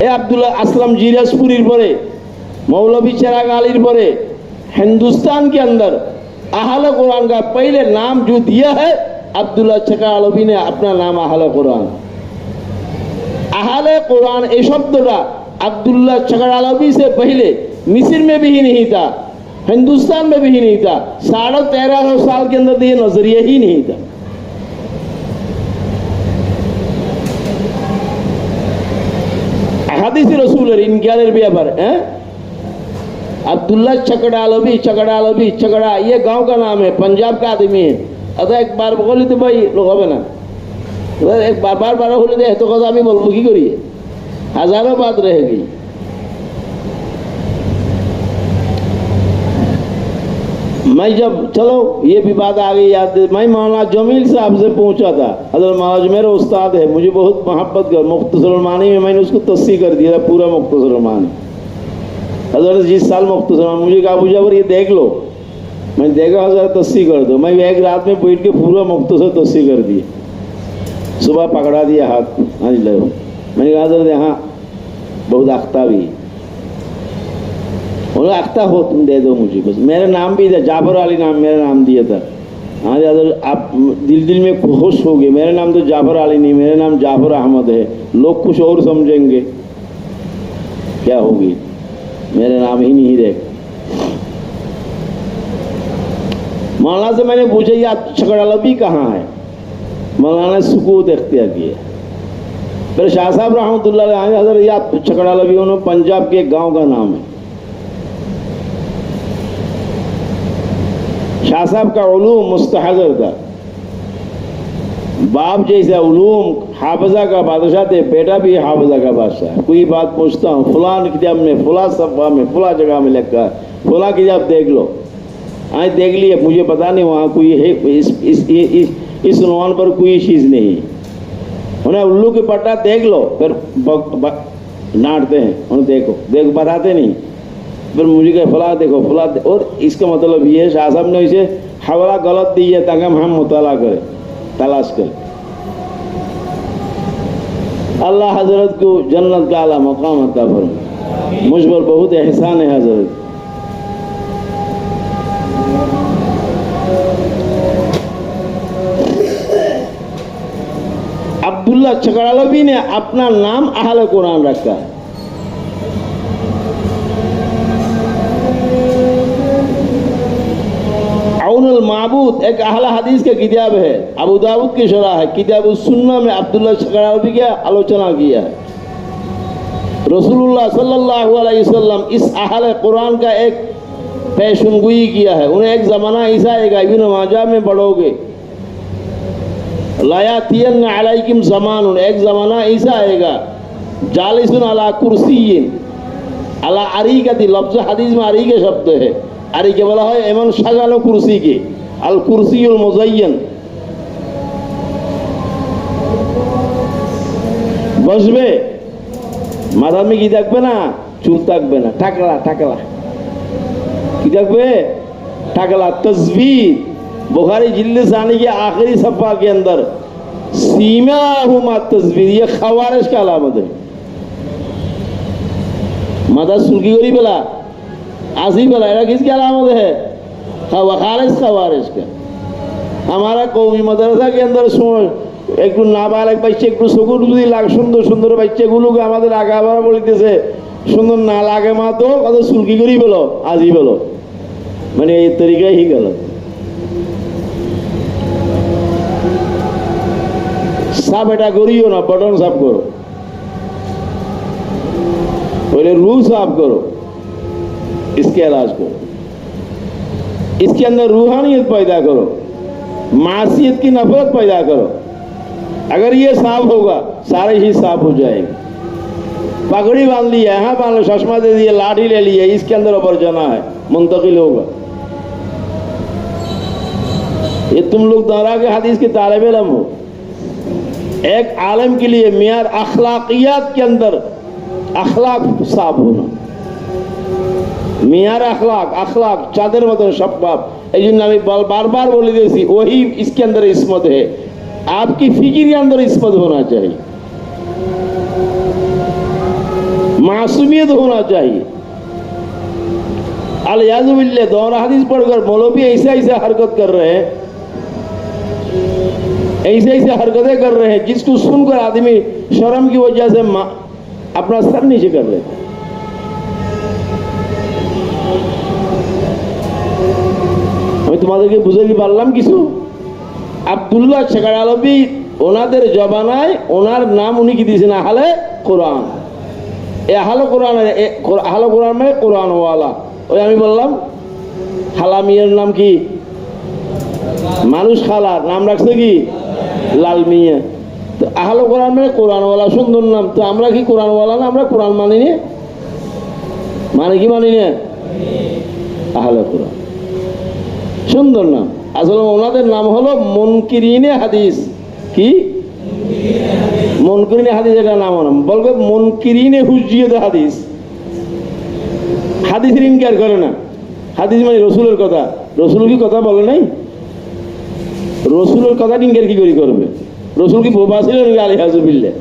अब्दुल्ला असलम जीराजपुरी परे मौलवी चिराग अली परे हिंदुस्तान के अंदर अहले कुरान का पहले नाम जो दिया है अब्दुल्ला चकड़ालवी ने अपना नाम अहले कुरान। अहले कुरान ये शब्दটা अब्दुल्ला चकड़ालवी से पहले मिस्र में भी नहीं था, हिंदुस्तान में भी नहीं था। 1350 साल के अंदर ये नजरिया ही नहीं था। हदीस रसूल इनकार ब्यापार अब्दुल्ला चकड़ालवी चकड़ालवी चकड़ा ये गांव का नाम है, पंजाब का आदमी है। अतः एक बार बोली तो भाई लोग হবে না, एक बार बार बार बोले दे तो কথা আমি বলবো কি করি, हजारों बात रहेगी। मैं जब चलो ये भी बात आ गई याद, मैं मौलाना जमील साहब से पूछा था, हज़रत मौलाना मेरे उस्ताद है, मुझे बहुत मोहब्बत कर, मुख्तसर मानी में मैंने उसको तस्सीह कर दिया था पूरा मुख्तसर मानी। हज़रत जिस साल मुख्तसर मुझे कहा पूछा पर ये देख लो, मैं देखा हज़रत तस्सीह कर दो। मैं एक रात में बैठ के पूरा मुख्तसर तस्सीह कर दिया, सुबह पकड़ा दिया हाथ, हाँ जी लो। मैंने कहा हज़रत हाँ बहुत अख्ता भी, उन्हें अख्ता हो तुम दे दो मुझे बस। मेरा नाम भी था जाफर अली, नाम मेरा नाम दिया था। हाँ जी आप दिल दिल में खुश हो गए, मेरा नाम तो जाफर अली नहीं, मेरा नाम जाफर अहमद है। लोग कुछ और समझेंगे, क्या होगी, मेरा नाम ही नहीं रहे। मौलाना से मैंने पूछा ये चकड़ालवी कहाँ है? मौलाना ने सुकूत इख्तियार किया। फिर शाह साहब रहमतुल्लाह अलैह हज़रत ये चकड़ालवी उन्होंने पंजाब के एक गांव का नाम है। शाह साहब का उलूम मुस्तहज़र था, बाप जैसा उलूम, हाफजा का बादशाह थे, बेटा भी हाफजा का बादशाह। कोई बात पूछता हूँ फलान किताब में फला सफ़ा में फला जगह में लिखा है, फला किताब देख लो, आज देख लिए, मुझे पता नहीं वहाँ कोई है इस उन्वान पर कोई चीज़ नहीं। उन्हें उल्लू के पट्टा देख लो, फिर डांटते हैं, उन्हें देखो देखो बताते नहीं, फिर मुझे कहे फला देखो फला और इसका मतलब ये है शाह साहब ने इसे हवाला गलत दी है ताकि हम मुताला करें, तलाश करें। अल्लाह हजरत को जन्नत का आला मकाम अता फरमाए, मुझ पर बहुत एहसान है हजरत। अब्दुल्ला चकड़ालवी ने अपना नाम अहले कुरान रखा है। औनुल माबूद एक अहले हदीस का किताब है, अबू दाऊद की शरह है, किताब सुन्ना में अब्दुल्ला चकड़ालवी की आलोचना किया है। रसूलुल्लाह सल्लल्लाहु अलैहि वसल्लम इस अहले कुरान का एक पेशनगोई किया है। उन्हें एक ज़माना ऐसा आएगा, इब्न माजा में पढ़ोगे, लायातियन अलैकुम ज़मानुन, एक ज़माना ऐसा आएगा, जालिसुन अला कुर्सियिन अला अरीकति, लफ्ज़ हदीस में अरी के शब्द है, अरी के बोला है एमन साजानो कुर्सी के, अल कुर्सियुल मुज़य्यन, बसबे माथा में की देखबे ना, चुल থাকবে না, টাকলা টাকলা की देखबे, टाकला। तस्वीर बुखारी जिल्द सानी के आखिरी सफ़ा के अंदर सीमाहुमा तस्वीर, ये खवारिश का अलामत है। मदद सुल्की गोरी बेला आसी बेला, ये किसकी अलामत है? खवारिश का। हमारा कौमी मदरसा के अंदर एक नाबालक बच्चे एक सुकुर लाग सुंदर सुंदर बच्चे गुलोকে আমাদের আগাবারা বলতেছে সুন্দর না লাগে মা তো কত সুলকি করি বলো আজই বলো, মানে এই তরিকায় হি গেল। সাপ এটা করিও না, बटन साफ करो, पहले रूह साफ करो, इसके इलाज करो, इसके अंदर रूहानियत पैदा करो, मासियत की नफरत पैदा करो। अगर ये साफ होगा सारे ही साफ हो जाएंगे। पगड़ी बांध लिया, यहाँ बांध लो, चश्मा दे दिया, लाठी ले लिया, इसके अंदर अबरजना है, मुंतकिल होगा। ये तुम लोग दौरा के हदीस के तालिब इल्म हो। एक आलम के लिए मियार अखलाकियात के अंदर अखलाक साफ होना, मियार अखलाक अखलाक चादर मतन शफाफ। बार बार बोले देसी वही इसके अंदर इस्मत है। आपकी फिक्र के अंदर इस्मत होना चाहिए, मासूमियत होना चाहिए। अल-याज़ुबिल्लाह दौरा हदीस पढ़कर मौलवी ऐसा ऐसा हरकत कर रहे हैं, ऐसे ऐसे हरकतें कर रहे हैं जिसको सुनकर आदमी शर्म की वजह से अपना सर नीचे कर लेता है। আমি তোমাদেরকে বুঝাইতে পারলাম কিছু? আব্দুল্লাহ শেখারালবি ওনাদের জবানায় ওনার নাম উনি কি দিয়েছেন? আহলে কোরআন। এই আহলে কোরআন, আহলে কোরআন মানে কোরআনওয়ালা। ওই আমি বললাম খালা মিয়ার নাম কি? মানুষ খালার নাম রাখছে কি? লাল মিয়া। তো আহলে কোরআন মানে কোরআনওয়ালা, সুন্দর নাম। তো আমরা কি কোরআনওয়ালা না? আমরা কোরআন মানি না, মানে কি মানি না? আহলে কোরআন সুন্দর নাম। আসলে ওনাদের নাম হলো মুনকিরিনে হাদিস। কি মুনকিরিনে হাদিস? এটা নাম বলবে মুনকিরিনে হুজ্জিয়ত হাদিস। হাদিসের ইনকার করে না। হাদিস মানে রসুলের কথা। রসুল কি কথা বলে নাই? রসুলের কথা ইনকার কি করে করবে? রসুল কি বোবা ছিল নাকি? আল-ইয়াযুবিল্লাহ।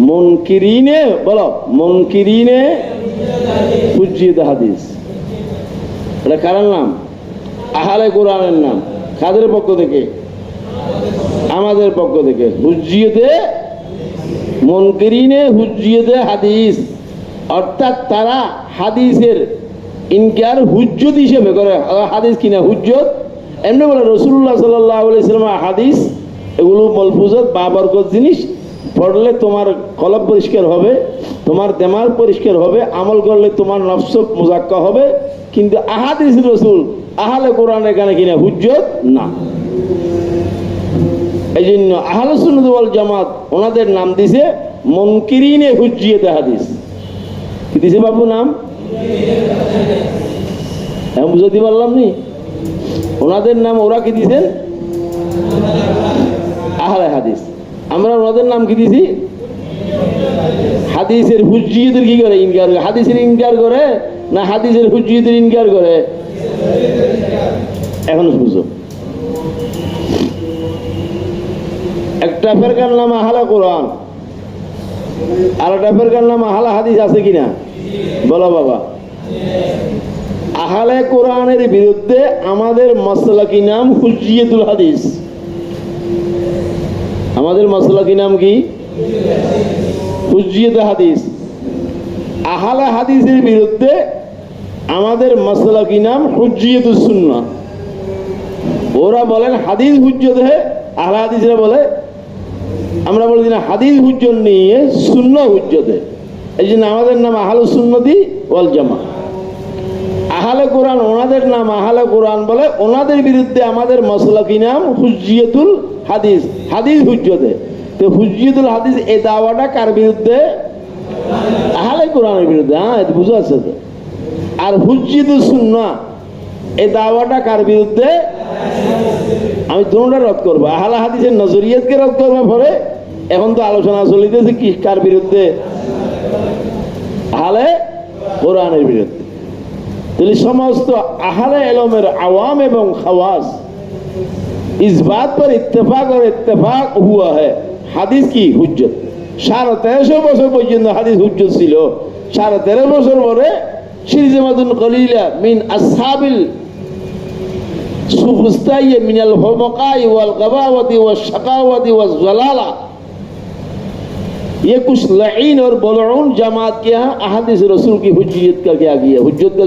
মুনকিরিনে বলো, মুনকিরিনে হুজ্জিয়ত হাদিস। এটা কার নাম? আহলে কোরআনের নাম। কাদের পক্ষ থেকে? আমাদের পক্ষ থেকে। হুজ্জিয়তে মুনকিরিনে হুজ্জিয়তে হাদিস, অর্থাৎ তারা হাদিসের ইনকার হুজ্জত হিসেবে করে। হাদিস কিনা হুজ্জত এমনি বলে রাসূলুল্লাহ সাল্লাল্লাহু আলাইহি ওয়াসাল্লাম হাদিস এগুলো মালফুজাত বাবরকত জিনিস, পড়লে তোমার কলব পরিষ্কার হবে, তোমার দিমাগ পরিষ্কার হবে, আমল করলে তোমার নফস মুজাক্কা হবে। কিন্তু আহাদিস রাসূল আহলে কোরআন এখানে কিনা হুজ্জত না। এই জন্য আহলে সুন্নাত ওয়াল জামাত ওনাদের নাম দিছে মুনকিরিনে হুজ্জিয়ত হাদিস। কি দিছে বাবু নাম? আমি বুঝাতে পারলাম নি? ওনাদের নাম ওরা কি দিছেন? আহলে হাদিস। আমরা ওনাদের নাম কি দিছি? হাদিসের হুজ্জিয়তের কি করে ইনকার করে? হাদিসের ইনকার করে না হাদিসের হুজ্জিয়তের ইনকার করে? এখন বুঝো। একটা ফেরকার নাম আহলে কোরআন, আর একটা ফেরকার নাম আহলে হাদিস আছে কিনা? বলো বাবা। আহলে কোরআনের বিরুদ্ধে আমাদের মাসলাকি নাম হুজ্জিয়তুল হাদিস। আমাদের মাসলাকি নাম কি? হুজ্জিয়ত হাদিস। আহলে হাদিসের বিরুদ্ধে আমাদের মাসলাকি নাম হুজ্জিয়তুস সুন্নাহ। ওরা বলেন হাদিস হুজ্জত হে, আহলে হাদিসরা বলে, আমরা বলি না হাদিস হুজ্জত নিয়ে সুন্নাহ হুজ্জত হে। এই জন্য আমাদের নাম আহলুস সুন্নতি ওয়াল জামাত। আহলে কোরআন ওনাদের নাম আহলে কোরআন বলে, ওনাদের বিরুদ্ধে আমাদের মাসলাকি নাম হুজ্জিয়তুল হাদিস। হাদিস হুজ্জত হে। তো হুজ্জিয়তুল হাদিস এই দাওয়াটা কার বিরুদ্ধে? আহলে কোরআনের বিরুদ্ধে। হ্যাঁ, এটা বুঝা আছে তো। আর হুজ্জিয়তুস সুন্নাহ এই দাওয়াটা কার বিরুদ্ধে? আমি দুটোটা রদ করবো। আহলে হাদিসের নজরিয়াতকে রদ করবো। পরে এখন তো আলোচনা চলিতেছে কি কার বিরুদ্ধে? আহলে কোরআনের বিরুদ্ধে। তাহলে সমস্ত আহলে ইলমের আওয়াম এবং খাওয়াস इस बात पर इत्तेफाक और इत्तेफाक हुआ है হাদিস কি হুজ্জত। 1350 বছর পর্যন্ত হাদিস হুজ্জত ছিল। 13.5 বছর পরে শিরজামাতুন কলিলা মিন আসহাবিল সুফুস্তাইয়ে মিনাল হুমকাই ওয়াল গাবাওয়াতি ওয়াশ শাকাওয়াতি ওয়াজ জালালা ये कुछ लईन और बलऊन जमात के यहाँ अहादीस रसूल की हुज्जियत का क्या किया, हुज्जियत का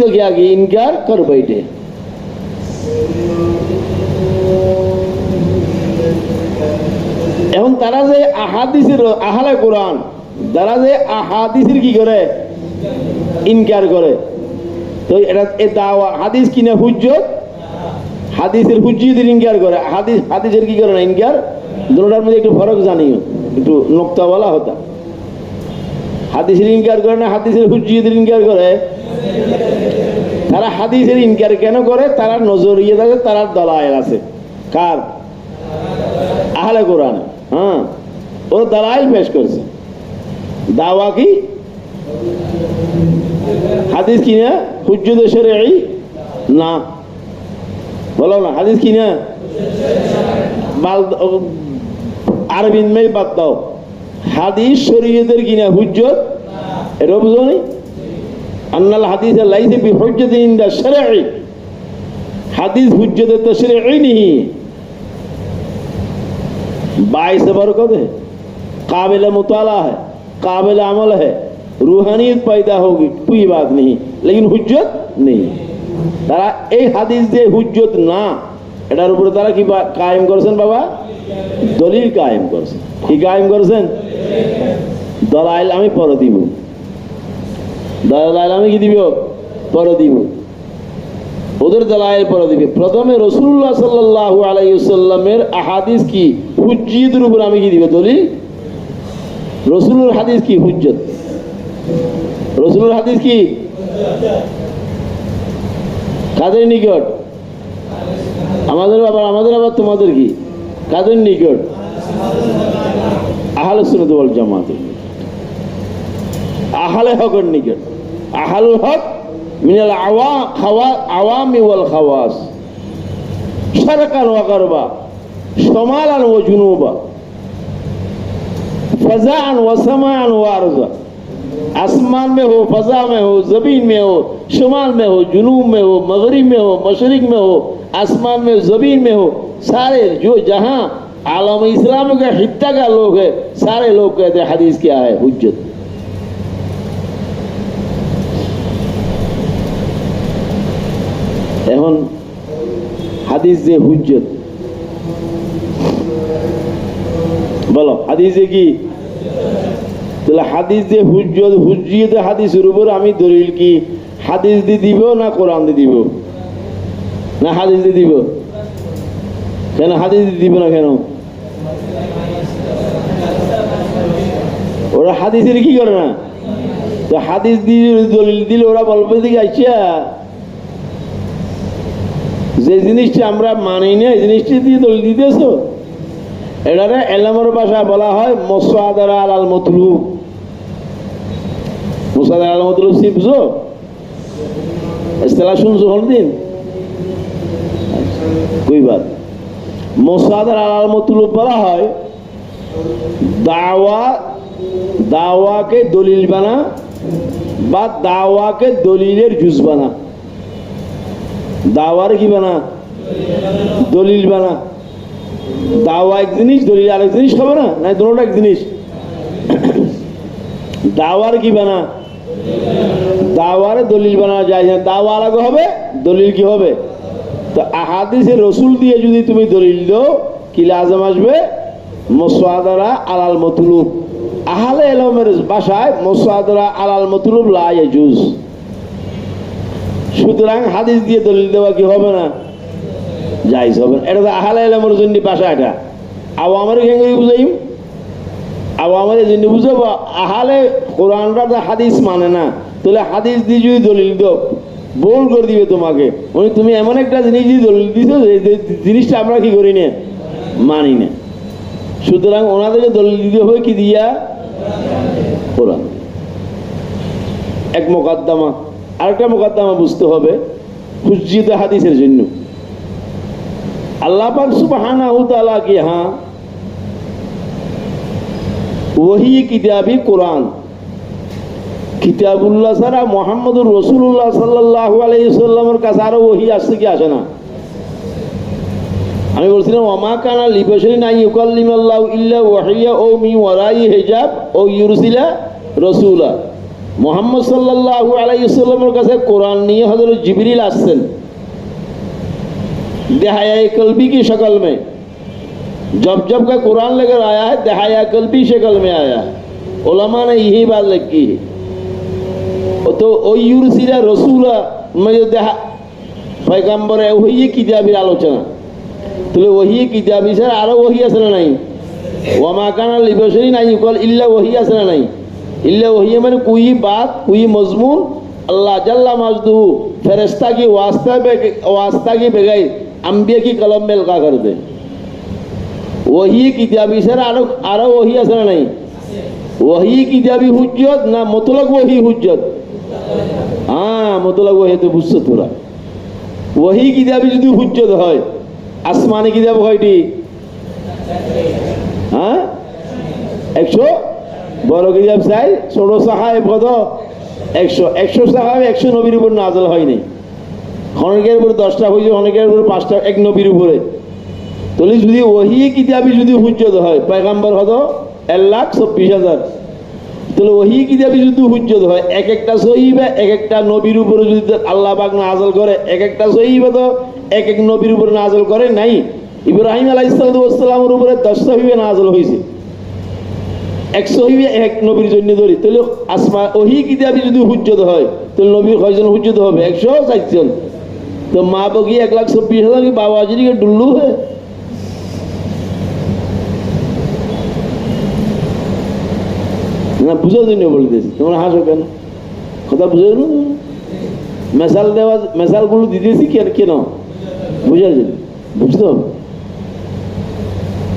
क्या किया, इनकार कर बैठे। এখন তারা যে আহাদিসের আহলে কোরআন, তারা যে আহাদিসের কি করে, ইনকার করে। তো এটা এই দাওয়া হাদিস কিনা হুজ্জত, হাদিসের হুজ্জিয়তের ইনকার করে, হাদিসের কি করে না ইনকার। দুটোটার মধ্যে একটু ফরক জানিও, একটু নোক্তা বলা হতা। হাদিসের ইনকার করে না হাদিসের হুজ্জিয়তের ইনকার করে। তারা হাদিসের ইনকার কেন করে? তারা নজরিয়ে থাকে, তারা দলায়েল আছে। কার? আহলে কোরআন। হ্যাঁ, ওর দলায়েল পেশ করছে। দাওয়া কি হাদিস কি না হুজ্জত শরঈ না, বলো না হাদিস কি না, আরবি মেল বাদ দাও, হাদিস শরীয়তের কিনা হুজ্জত, এটা বুঝো নি? আন্নাল হাদিস লাইসা বিহুজ্জাতিন ইনদা শরঈ, হাদিস হুজ্জত তশরঈ नहीं, बाइस बरकत है, काबिल मुताला है, काबिल अमल है, रूहानियत पैदा होगी, कोई बात नहीं, लेकिन हुज्जत नहीं। তারা এই হাদিস যে হুজ্জত না, এটার উপরে তারা কি কায়েম করেছেন বাবা? দলিল কায়েম করেছেন। কি কায়েম করেছেন? দলাইল আমি পরে দিব, দলাইল আমি কি দিব? পরে দিব। ওদের দলাইল পরে দিবে। প্রথমে রাসূলুল্লাহ সাল্লাল্লাহু আলাইহি ওয়াসাল্লামের আহাদিস কি হুজ্জিয়তের উপর আমি কি দিব? দলিল। রাসূলের হাদিস কি হুজ্জত, রাসূলের হাদিস কি কাদের নিকট? আমাদের আবার তোমাদের কি কাদের নিকট? আহলে সুন্নাত ওয়াল জামাতের নিকট, আহলে হকের নিকট। আহলুল হক মিনাল আওয়ামি ওয়াল খাওয়াস, শারকান ওয়া গারবা, শমালান ওয়া জুনুবা, फज़ाअन व समाअन व अर्ज़ा, आसमान में हो, फजा में हो, जमीन में हो, शुमाल में हो, जुनूब में हो, मगरिब में हो, मशरिक में हो, आसमान में, जमीन में हो, सारे जो जहां आलम इस्लाम का हित्ता का लोग है, सारे लोग कहते हैं हदीस क्या है? हुज्जत। এখন হাদিস যে হুজ্জত, বলো হাদিস যে কি? তাহলে হাদিস যে হুজ্জত, হুজ্জিয়ত হাদিসের উপর আমি দলিল কি হাদিস দিয়ে দিব না কোরআন দিয়ে দিব? না হাদিস দিয়ে দিব। কেন হাদিস দিয়ে দিব না কেন? ওরা হাদিসের কি করে না? তো হাদিস দিয়ে দলিল দিলে ওরা বলবে দিকে আইসা যে জিনিসটা আমরা মানি না এই জিনিসটি দিয়ে দলিল দিতেছ। এটারে এলামের ভাষায় বলা হয় মুসাদারা আলাল মতলুব। মুসাদারা আলাল মতলুব শিখছো? ইসতিলাহ শুনছো কোনদিন? কই বাত? মুসাদারা আলাল মতলুব বলা হয় দাওয়াকে দলিল বানা বা দাওয়াকে দলিলের জুজ বানা। দাওয়ার কি বানা? দলিল বানা। দাওয়া এক জিনিস, দলিল আরেক জিনিস হবে না? না দুটোটা এক জিনিস। দাওয়ার কি বানা? দাওয়ারে দলিল বানা যায় না। দাওয়া আলাদা হবে, দলিল কি হবে? তো আহাদিসে রসুল দিয়ে যদি তুমি দলিল দাও কি লাজম আসবে? মুসাদারা আলাল মতলুব। আহলে ইলমের ভাষায় মুসাদারা আলাল মতলুব লা ইয়াজুজ। সুতরাং হাদিস দিয়ে দলিল দেওয়া কি হবে না? জায়েজ হবে না। এটা তো আহলে ইলমের জন্য ভাষা। এটা আওয়ামের কেঙ্গি বুঝাইম, আওয়ামের জন্য বুঝাবো। আহলে কোরআনরা তো হাদিস মানে না, তাহলে হাদিস দিয়ে যদি দলিল দাও বোল করে দিবে তোমাকে। তুমি এমন একটা জিনিস দিয়ে দলিল দিছো যে জিনিসটা আমরা কি করি না, মানি না। সুতরাং ওনাদেরকে দলিল দিতে হবে কি দিয়া? কোরআন। এক মুকাদ্দমা। আরেকটা মুকাদ্দমা বুঝতে হবে হুজ্জিয়ত হাদিসের জন্য। अल्लाह पाक सुब्हानाहु ताला के यहाँ वही किताबी कुरान, किताबुल्लाह सारा मोहम्मदुर रसूलुल्लाह सल्लल्लाहु अलैहि वसल्लम का सारा वही আসছে কি আসে না? আমি বলছিলাম ওমা কানা লিবাশারিন আন ইউকাল্লিমাল্লাহু ইল্লা ওয়াহিয়া ও মিন ওয়ারাই হিজাব ও ইউরসিলা রাসূলা। মুহাম্মদ সাল্লাল্লাহু আলাইহি ওয়াসাল্লামের কাছে কোরআন নিয়ে হযরত জিবরিল আসছেন दहाया कल्बी की शक्ल में। जब जब का कुरान लेकर आया है दहाया कल्बी शक्ल में आया है। उलमा ने यही बात लिखी है। तो ओ यूरसिला रसूला में जो पैगंबर है वही किताबी आलोचना तो वही किताबी सर आरो वही असर नहीं वमा काना लिबशरिन अन युकल इल्ला वही असर नहीं इल्ला वही मैंने कोई बात कोई मजमून अल्लाह जल्ला मजदू फरिश्ता की वास्ता की बगैर अंबिया की कलम में लगा कर दे वही किताबी सर आरो वही असर नहीं वही किताबी हुज्जत ना मुतलक वही हुज्जत। हाँ मुतलक वही तो बुझছো তোরা वही किताबी যদি হুজ্জত হয় আসমানি কিতাব কয়টি? হ্যাঁ 100 বড় কিতাব চাই ছোট সাহাব কত 100 সাহাব 100 নবীর উপর নাযিল হয়নি। অনেকের উপর 10টা হয়েছে অনেকের উপর 5টা এক নবীর উপরে। তাহলে যদি ওহি কিতাবি যদি হুজ্জত হয় পয়গম্বর কত 1,24,000 তাহলে ওহি কিতাবি যদি হুজ্জত হয় এক একটা সহিবা এক একটা নবীর উপরে যদি আল্লাহ পাক নাযিল করে এক একটা সহিবা তো এক এক নবীর উপরে নাযিল করে নাই। ইব্রাহিম আলাইহিস সালামের উপরে 10 সহিবা নাযিল হয়েছে 100 সহিবা এক নবীর জন্য ধরি তাহলে আসমা ওহি কিতাবি যদি হুজ্জত হয় তাহলে নবীর কয়জন হুজ্জত হবে 160 জন। तो माँ बगी 1,24,000 की बाबाजी के डुल्लू है। ना बुझो दिन बोलते तुम्हारा हासो केन कथा बुझो ना मेसाल देवा मेसाल गुलो दितेছি কেন বুঝার জন্য বুঝতে হবে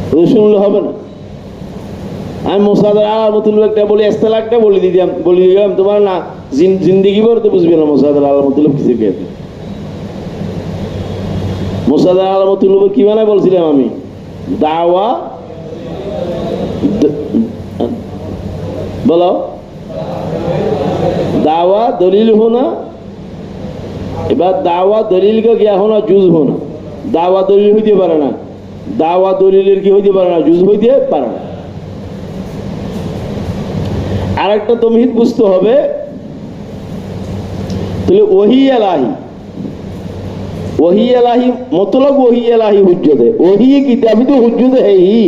তো শুনলে হবে না। আমি মোসাদার আলামতুল্লাহ একটা বলি ইস্তেলাহটা বলে দিলাম তোমার না জিন্দেগি ভর তো বুঝবে না মোসাদার আলামতুল্লাহ কিছু कहते মোসাদার আলামতুল্লাহ কি মানে বলছিলাম আমি দাওয়া बोलो दावा दलील होना এবার দাওয়া দলিলকে क्या होना जुज होना দাওয়া দলিল হইতে পারে না দাওয়া দলিলের কি হইতে পারে না जुज হইতে পারে না। আরেকটা তমহিদ বুঝতে হবে তাহলে ওহি इलाही मतलब वही इलाही हुज्जत है वही किताबी तो हुज्जत है ही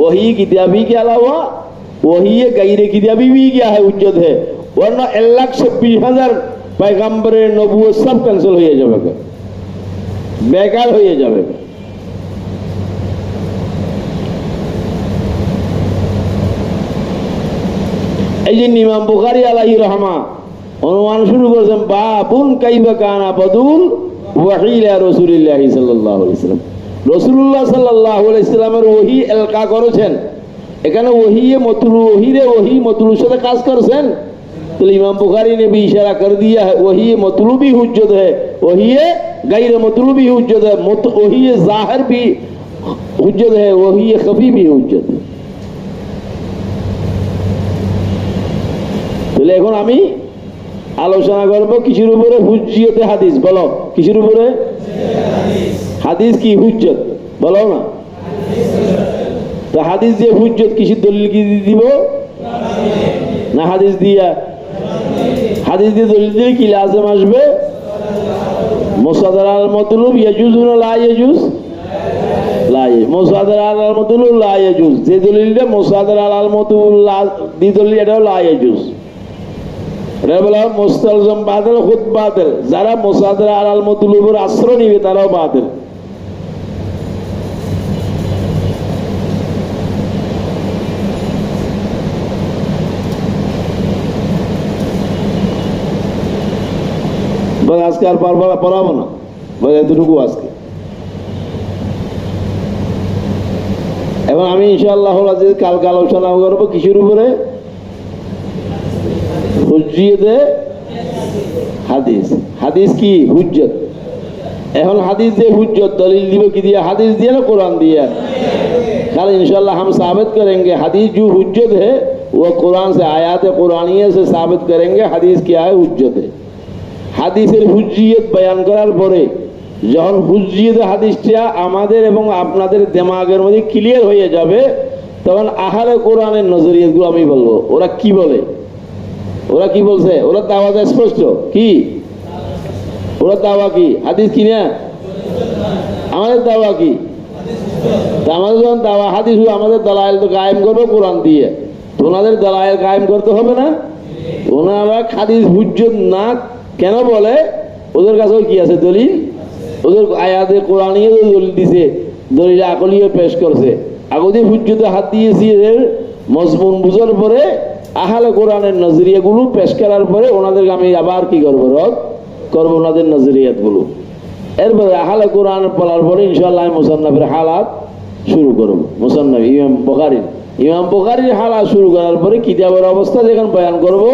वही किताबी के अलावा वही गैर किताबी भी क्या है हुज्जत है वरना 1,26,000 पैगंबरेर नबुवत सब कैंसिल हो जाएगा बेकार हो जाएगा। এই যে ইমাম বুখারী আলাইহি রহমা অনুমান শুরু করেছেন বাবুন কাইফা কানা বদুল ওয়াহিলা রাসূলুল্লাহ সাল্লাল্লাহু আলাইহি ওয়াসাল্লাম রাসূলুল্লাহ সাল্লাল্লাহু আলাইহি ওয়াসাল্লামের ওহী এলকা করেছেন এখানে ওহি মতলুর সাথে কাজ করেছেন तो इमाम बुखारी ने भी इशारा कर दिया है वही मतलूबी हुज्जत है वही गैर मतलूबी हुज्जत है वही जाहिर भी हुज्जत है वही खफी भी हुज्जत है। তাহলে এখন আমি আলোচনা করব কিসের উপরে হুজ্জিয়তে হাদিস বলো কিসের উপরে হাদিস কি হুজ্জত বলো না তো হাদিস দিয়ে হুজ্জত কিসের দলিল কি দিব না হাদিস দিয়া হাদিস দিয়ে দলিল দিয়ে কি লাজম আসবে মুসাদার আল মাতলুব ইয়াজুজ না লা ইয়াজুজ লা ইয়াজুজ মুসাদার আল মাতলুব লা ইয়াজুজ যে দলিলটা মুসাদার আল মাতলুব দি দলিল এটা লা ইয়াজুজ রে বলা মুস্তালজম বাতিল খুদ বাতিল যারা মুসাদার আল মাতলুবের আশ্রয় নিবে তারাও বাতিল। बस आज के पढ़ाबो ना बस एतटुकू आजके এবং আমি ইনশাআল্লাহ কালকে আলোচনা করব কিসের উপরে হুজ্জিয়তে হাদিস হাদিস কি হুজ্জত এখন হাদিস দিয়ে হুজ্জत दलील दिबे कि दिया हदीस दिया ना कुरान दिया कल इंशाल्लाह हम साबित करेंगे हदीस जो हुज्जत है वो कुरान से आयात कुरानिया से साबित करेंगे हदीस क्या है हुज्जत है। হাদিসের হুজ্জিয়ত বয়ান করার পরে যখন হুজ্জিয়ত হাদিসটা আমাদের এবং আপনাদের দিমাগের মধ্যে ক্লিয়ার হয়ে যাবে, তখন আহলে কোরআনের নজরিয়াতগুলো আমি বলবো ওরা কি বলে, ওরা কি বলছে, ওরা দাওয়া স্পষ্ট কি, ওরা দাওয়া কি হাদিস কি না, আমাদের দাওয়া কি, তা আমাদের যখন দাওয়া হাদিস, আমাদের দালাইল তো কায়েম করবো কোরআন দিয়ে, তো ওনাদের দালাইল কায়েম করতে হবে না? ওনারা হাদিস হুজ্জত না কেন বলে? ওদের কাছেও কি আছে দলিল, ওদের আয়াতে কোরআনিয়ে দলিল দিছে, দলিল আকলিয়ে পেশ করছে, আগদি হুজ্জতে হাত দিয়েছি, এর মজমুন বুঝার পরে আহলে কোরআনের নজরিয়াগুলো পেশ করার পরে ওনাদেরকে আমি আবার কি করবো, রদ করবো ওনাদের নজরিয়াতগুলো। এরপরে আহলে কোরআন বলার পরে ইনশাআল্লাহ মুসান্নাফের হালাত শুরু করবো। মুসান্নাফ ইমাম বুখারীর হালাত শুরু করার পরে কিতাবের অবস্থা যেখানে বয়ান করবো,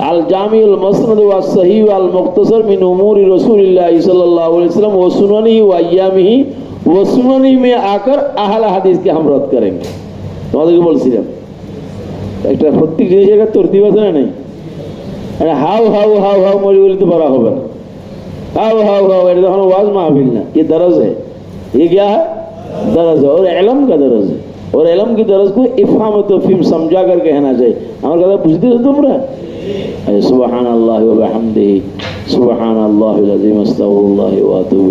আল জামিউল মুসনাদ ওয়া সহিহ আল মুখতাসার মিন উমুরি রাসূলিল্লাহ সাল্লাল্লাহু আলাইহি ওয়াসাল্লাম ওয়া সুনানিহি ওয়া আইয়ামিহি ওয়া সুনানি মে আকার আহলে হাদিস কে হাম রদ করেंगे। তোমাদেরকে বলছিলাম একটা প্রত্যেক জিনিসের একটা তরতিব আছে না, নেই? হাউ হাউ হাউ হাউ মরি বলে তো বলা হবে না, हाउ हाउ हाउ এটা তখন ওয়াজ মাহফিল না, ये दरज है, ये क्या है, दरज है, और इल्म का दरज है, और इल्म की दरज को इफहाम व तफहीम समझा कर कहना चाहिए। আমার কথা বুঝতে তো তোমরা? সুবহানাল্লাহি ওয়া বিহামদিহি সুবহানাল্লাহিল আযীম আস্তাগফিরুল্লাহ ওয়া আতুবু